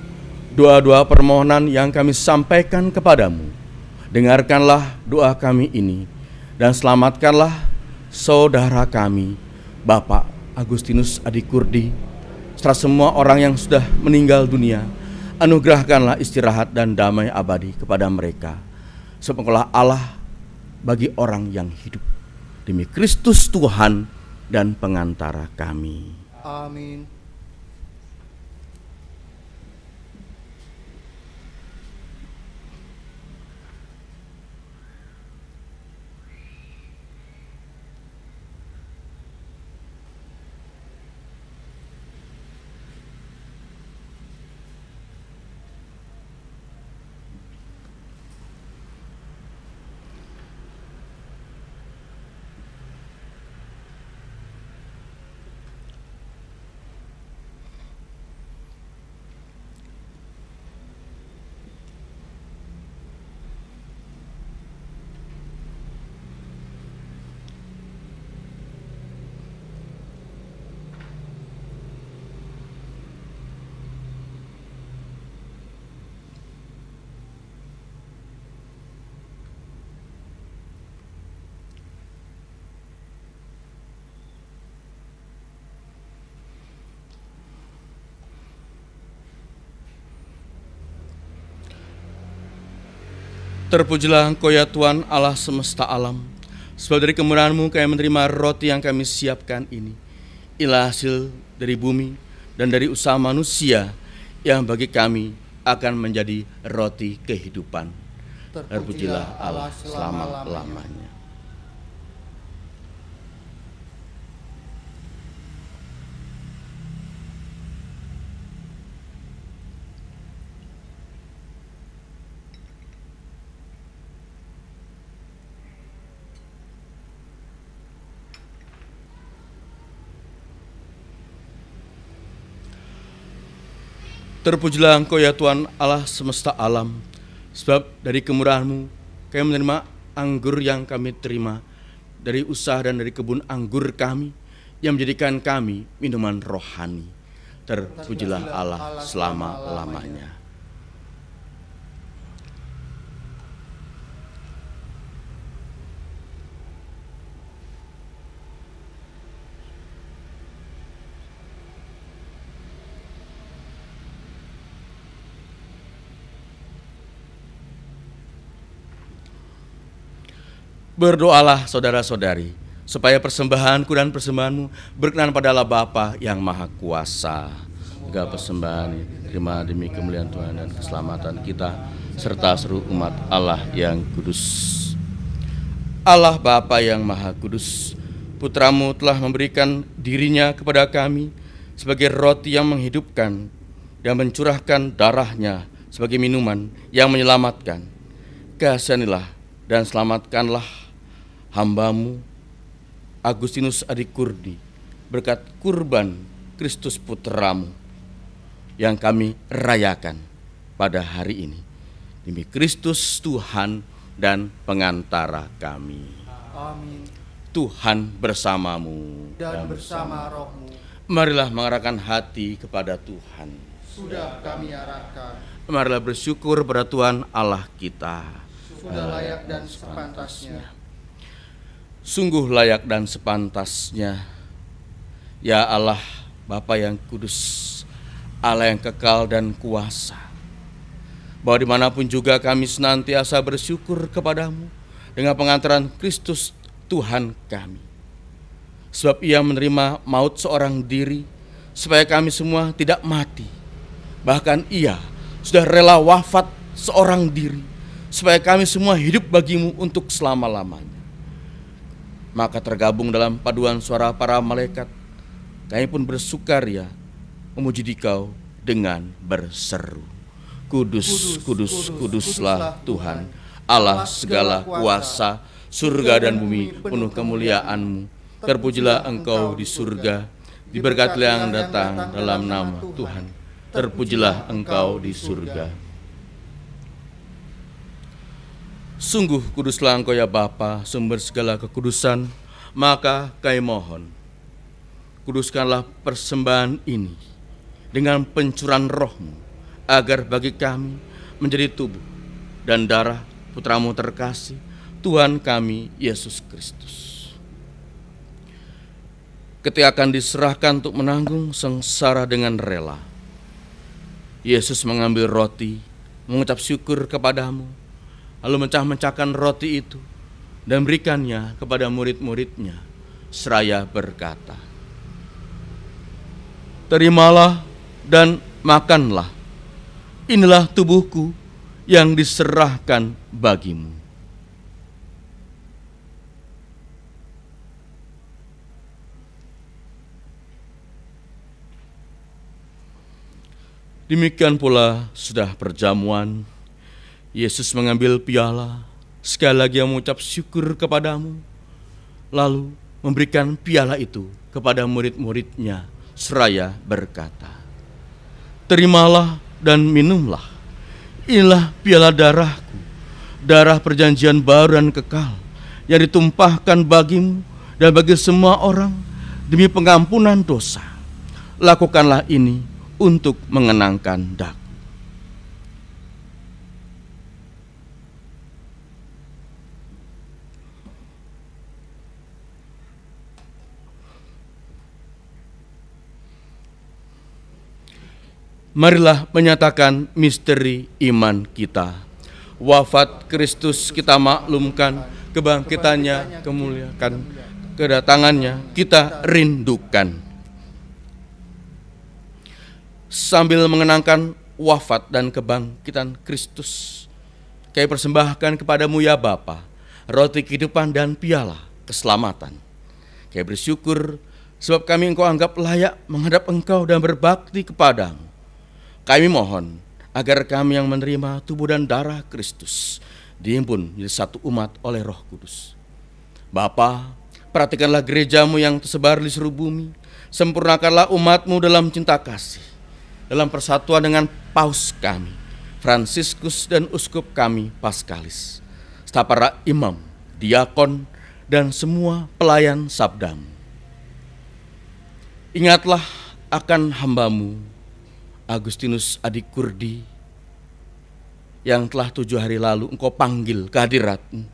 doa-doa permohonan yang kami sampaikan kepadamu. Dengarkanlah doa kami ini dan selamatkanlah saudara kami, Bapak Agustinus Adi Kurdi, serta semua orang yang sudah meninggal dunia. Anugerahkanlah istirahat dan damai abadi kepada mereka. Semoga Allah bagi orang yang hidup. Demi Kristus Tuhan dan pengantara kami. Amin. Terpujilah Engkau ya Tuhan Allah semesta alam, sebab dari kemurahan-Mu kami menerima roti yang kami siapkan ini. Inilah hasil dari bumi dan dari usaha manusia yang bagi kami akan menjadi roti kehidupan. Terpujilah Allah selama-lamanya. Terpujilah Engkau ya Tuhan Allah semesta alam, sebab dari kemurahan-Mu kami menerima anggur yang kami terima dari usaha dan dari kebun anggur kami, yang menjadikan kami minuman rohani. Terpujilah Allah selama-lamanya. Berdoalah saudara-saudari, supaya persembahanku dan persembahanmu berkenan pada Allah Bapa yang Maha Kuasa. Segala persembahan terima demi kemuliaan Tuhan dan keselamatan kita, serta seluruh umat Allah yang kudus. Allah Bapa yang Maha Kudus, Putra-Mu telah memberikan dirinya kepada kami sebagai roti yang menghidupkan dan mencurahkan darahnya sebagai minuman yang menyelamatkan. Kasihanilah dan selamatkanlah hamba-Mu Agustinus Adikurdi berkat kurban Kristus Putra-Mu yang kami rayakan pada hari ini, demi Kristus Tuhan dan pengantara kami. Amin. Tuhan bersamamu Dan bersama rohmu. Marilah mengarahkan hati kepada Tuhan. Sudah kami arahkan. Marilah bersyukur pada Tuhan Allah kita. Sudah layak dan sepantasnya. Sungguh layak dan sepantasnya, ya Allah Bapa yang kudus, Allah yang kekal dan kuasa, bahwa dimanapun juga kami senantiasa bersyukur kepadamu dengan pengantaran Kristus Tuhan kami. Sebab Ia menerima maut seorang diri, supaya kami semua tidak mati. Bahkan Ia sudah rela wafat seorang diri, supaya kami semua hidup bagimu untuk selama-lamanya. Maka tergabung dalam paduan suara para malaikat, kami pun bersukaria memuji Dikau dengan berseru, Kudus, kudus, kuduslah Tuhan, Allah segala kuasa, surga dan bumi penuh kemuliaan-Mu. Terpujilah Engkau di surga, diberkatilah yang datang dalam nama Tuhan. Terpujilah Engkau di surga. Sungguh kuduslah Engkau ya Bapa, sumber segala kekudusan, maka kami mohon, kuduskanlah persembahan ini dengan pencurahan roh-Mu, agar bagi kami menjadi tubuh dan darah Putra-Mu terkasih, Tuhan kami Yesus Kristus. Ketika akan diserahkan untuk menanggung sengsara dengan rela, Yesus mengambil roti, mengucap syukur kepadamu, lalu mencah-mecahkan roti itu dan berikannya kepada murid-muridnya, seraya berkata, Terimalah dan makanlah, inilah tubuhku yang diserahkan bagimu. Demikian pula sudah perjamuan, Yesus mengambil piala, sekali lagi mengucap syukur kepadamu, lalu memberikan piala itu kepada murid-muridnya, seraya berkata, Terimalah dan minumlah, inilah piala darahku, darah perjanjian baru dan kekal, yang ditumpahkan bagimu dan bagi semua orang demi pengampunan dosa. Lakukanlah ini untuk mengenangkan daku. Marilah menyatakan misteri iman kita. Wafat Kristus kita maklumkan, kebangkitannya kemuliaan, kedatangannya kita rindukan. Sambil mengenangkan wafat dan kebangkitan Kristus, kami persembahkan kepadamu ya Bapa, roti kehidupan dan piala keselamatan. Kami bersyukur sebab kami Engkau anggap layak menghadap Engkau dan berbakti kepadamu. Kami mohon agar kami yang menerima tubuh dan darah Kristus dihimpun menjadi satu umat oleh Roh Kudus. Bapa, perhatikanlah gereja-Mu yang tersebar di seluruh bumi, sempurnakanlah umat-Mu dalam cinta kasih. dalam persatuan dengan Paus kami, Fransiskus dan Uskup kami Paskalis, serta para imam, diakon, dan semua pelayan sabdamu. Ingatlah akan hambamu, Agustinus Adik Kurdi, yang telah 7 hari lalu engkau panggil ke hadiratmu.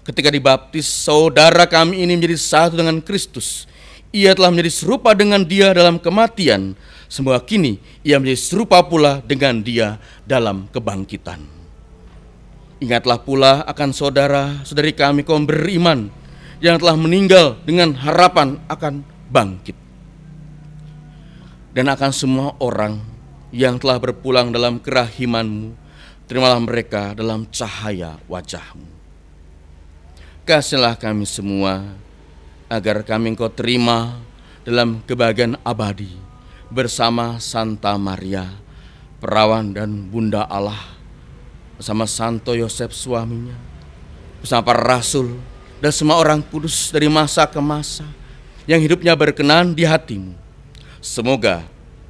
Ketika dibaptis, saudara kami ini menjadi satu dengan Kristus. Ia telah menjadi serupa dengan Dia dalam kematian. Semoga kini ia menjadi serupa pula dengan Dia dalam kebangkitan. Ingatlah pula akan saudara-saudari kami kaum beriman yang telah meninggal dengan harapan akan bangkit. Dan akan semua orang yang telah berpulang dalam kerahiman-Mu, terimalah mereka dalam cahaya wajah-Mu. Kasihilah kami semua, agar kami Engkau terima dalam kebahagiaan abadi bersama Santa Maria, perawan dan Bunda Allah, bersama Santo Yosef suaminya, bersama para rasul dan semua orang kudus dari masa ke masa yang hidupnya berkenan di hati-Mu. Semoga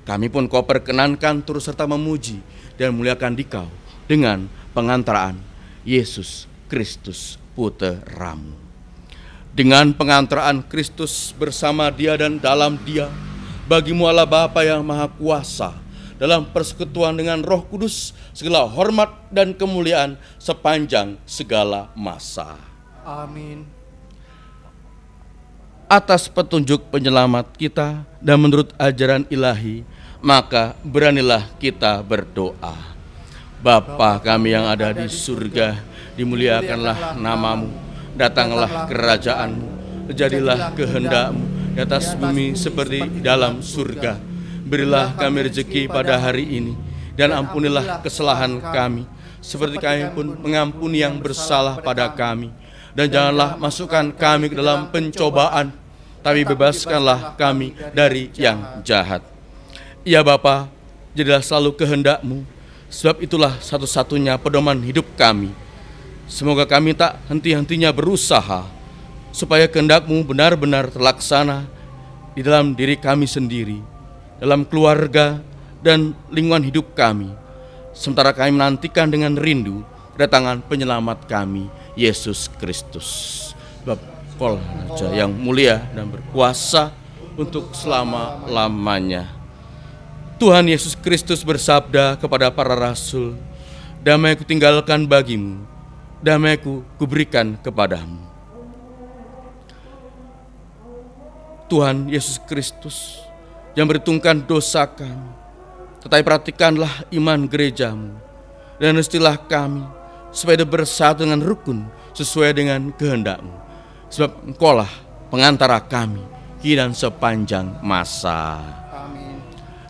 kami pun Kau perkenankan turut serta memuji dan muliakan Dikau dengan pengantaraan Yesus Kristus Putra-Mu. Dengan pengantaraan Kristus bersama Dia dan dalam Dia, bagi-Mu Allah Bapa yang Maha Kuasa, dalam persekutuan dengan Roh Kudus, segala hormat dan kemuliaan sepanjang segala masa. Amin. Atas petunjuk penyelamat kita dan menurut ajaran ilahi, maka beranilah kita berdoa. Bapa kami yang ada di surga, dimuliakanlah nama-Mu, datanglah kerajaan-Mu, jadilah kehendak-Mu di atas bumi seperti di dalam surga. Berilah kami rezeki pada hari ini, dan ampunilah kesalahan kami, seperti kami pun mengampuni yang bersalah pada kami. Dan janganlah masukkan kami ke dalam pencobaan, tapi bebaskanlah kami dari yang jahat. Ya Bapa, jadilah selalu kehendak-Mu, sebab itulah satu-satunya pedoman hidup kami. Semoga kami tak henti-hentinya berusaha, supaya kehendak-Mu benar-benar terlaksana di dalam diri kami sendiri, dalam keluarga dan lingkungan hidup kami, sementara kami menantikan dengan rindu kedatangan penyelamat kami, Yesus Kristus. Sebab Kau Raja yang mulia dan berkuasa untuk selama-lamanya. Tuhan Yesus Kristus bersabda kepada para rasul, damai kutinggalkan bagimu, damai kuberikan kepadamu. Tuhan Yesus Kristus yang berhitungkan dosa kami, tetapi perhatikanlah iman gereja-Mu, dan restilah kami supaya bersatu dengan rukun sesuai dengan kehendak-Mu, sebab Engkaulah pengantara kami kini dan sepanjang masa. Amin.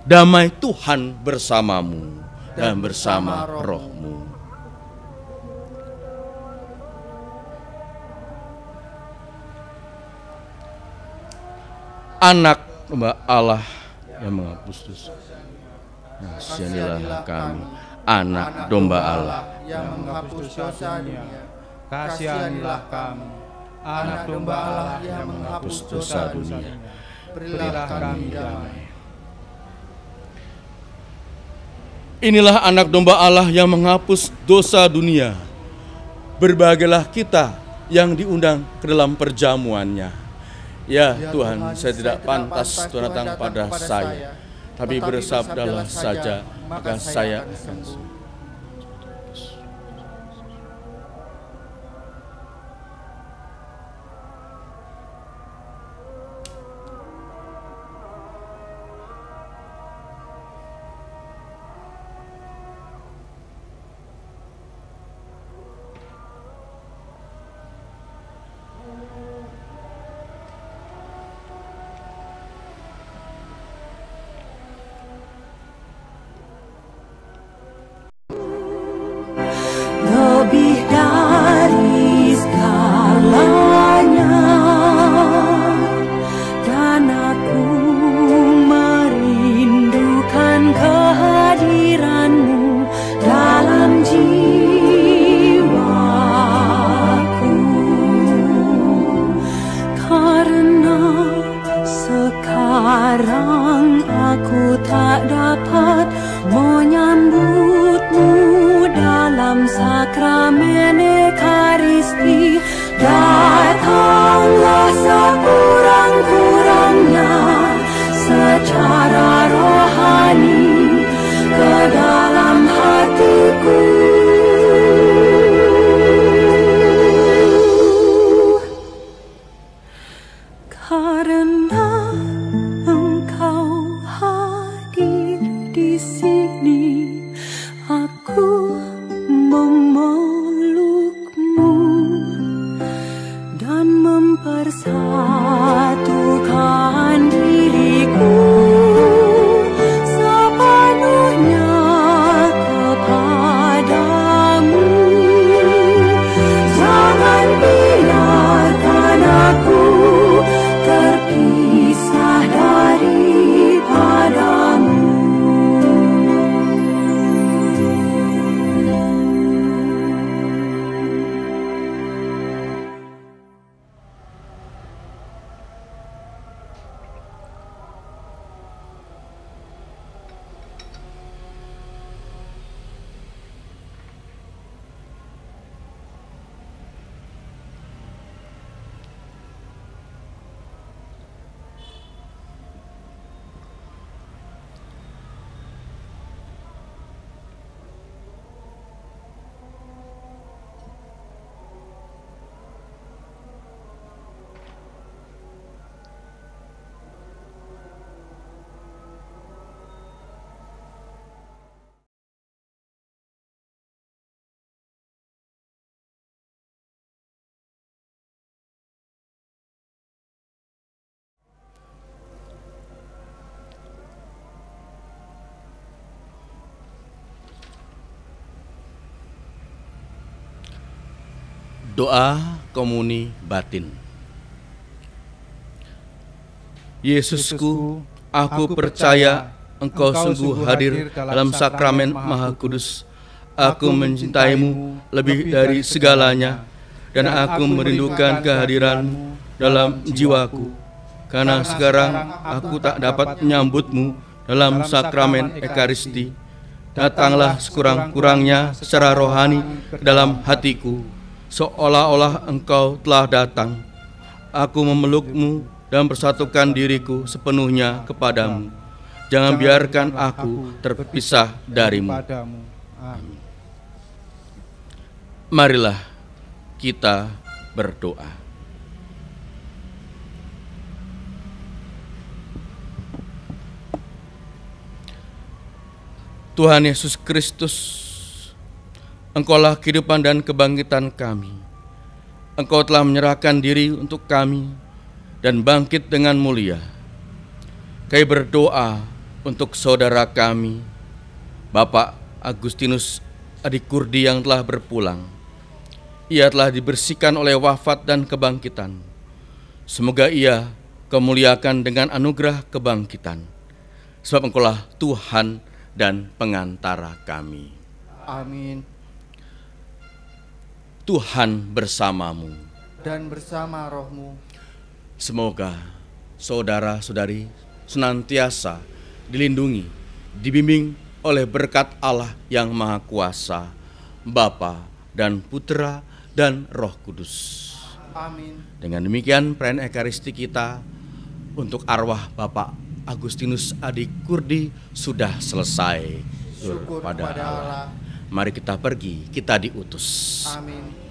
Damai Tuhan bersamamu dan bersama roh-Mu. Anak domba Allah yang menghapus dosa, kasihanilah kami. Anak domba Allah yang menghapus dosa dunia, kasihanilah kami. Anak domba Allah yang menghapus dosa dunia, berilah kami damai. Inilah anak domba Allah yang menghapus dosa dunia. Berbahagialah kita yang diundang ke dalam perjamuannya. Ya Tuhan, saya tidak pantas Tuhan datang pada saya, tapi bersabdalah saja, maka saya akan sembuh. aku tak dapat menyambutmu dalam sakramen Ekaristi. Datanglah sekurang-kurangnya secara rohani ke dalam hatiku. Karena Engkau hadir di sini, aku memelukmu dan mempersatukan diriku sepenuhnya kepadamu. Jangan biarkan aku terpisah daripadamu. Doa komuni batin. Yesusku, aku percaya Engkau sungguh hadir dalam sakramen Maha Kudus. Aku mencintaimu lebih dari segalanya, dan aku merindukan kehadiran-Mu dalam jiwaku. Karena sekarang aku tak dapat menyambut-Mu dalam sakramen Ekaristi. Datanglah sekurang-kurangnya secara rohani ke dalam hatiku, seolah-olah Engkau telah datang. Aku memeluk-Mu dan persatukan diriku sepenuhnya kepadamu. Jangan biarkan aku terpisah darimu. Amin. Marilah kita berdoa. Tuhan Yesus Kristus, Engkaulah kehidupan dan kebangkitan kami. Engkau telah menyerahkan diri untuk kami dan bangkit dengan mulia. Kami berdoa untuk saudara kami, Bapak Agustinus Adikurdi yang telah berpulang. Ia telah dibersihkan oleh wafat dan kebangkitan. Semoga ia kemuliakan dengan anugerah kebangkitan, sebab Engkaulah Tuhan dan pengantara kami. Amin. Tuhan bersamamu Dan bersama rohmu. Semoga saudara-saudari senantiasa dilindungi, dibimbing oleh berkat Allah yang Maha Kuasa, Bapa dan Putra dan Roh Kudus. Amin. Dengan demikian perayaan Ekaristi kita untuk arwah Bapak Agustinus Adikurdi sudah selesai. Syukur pada Allah. Mari kita pergi, kita diutus. Amin.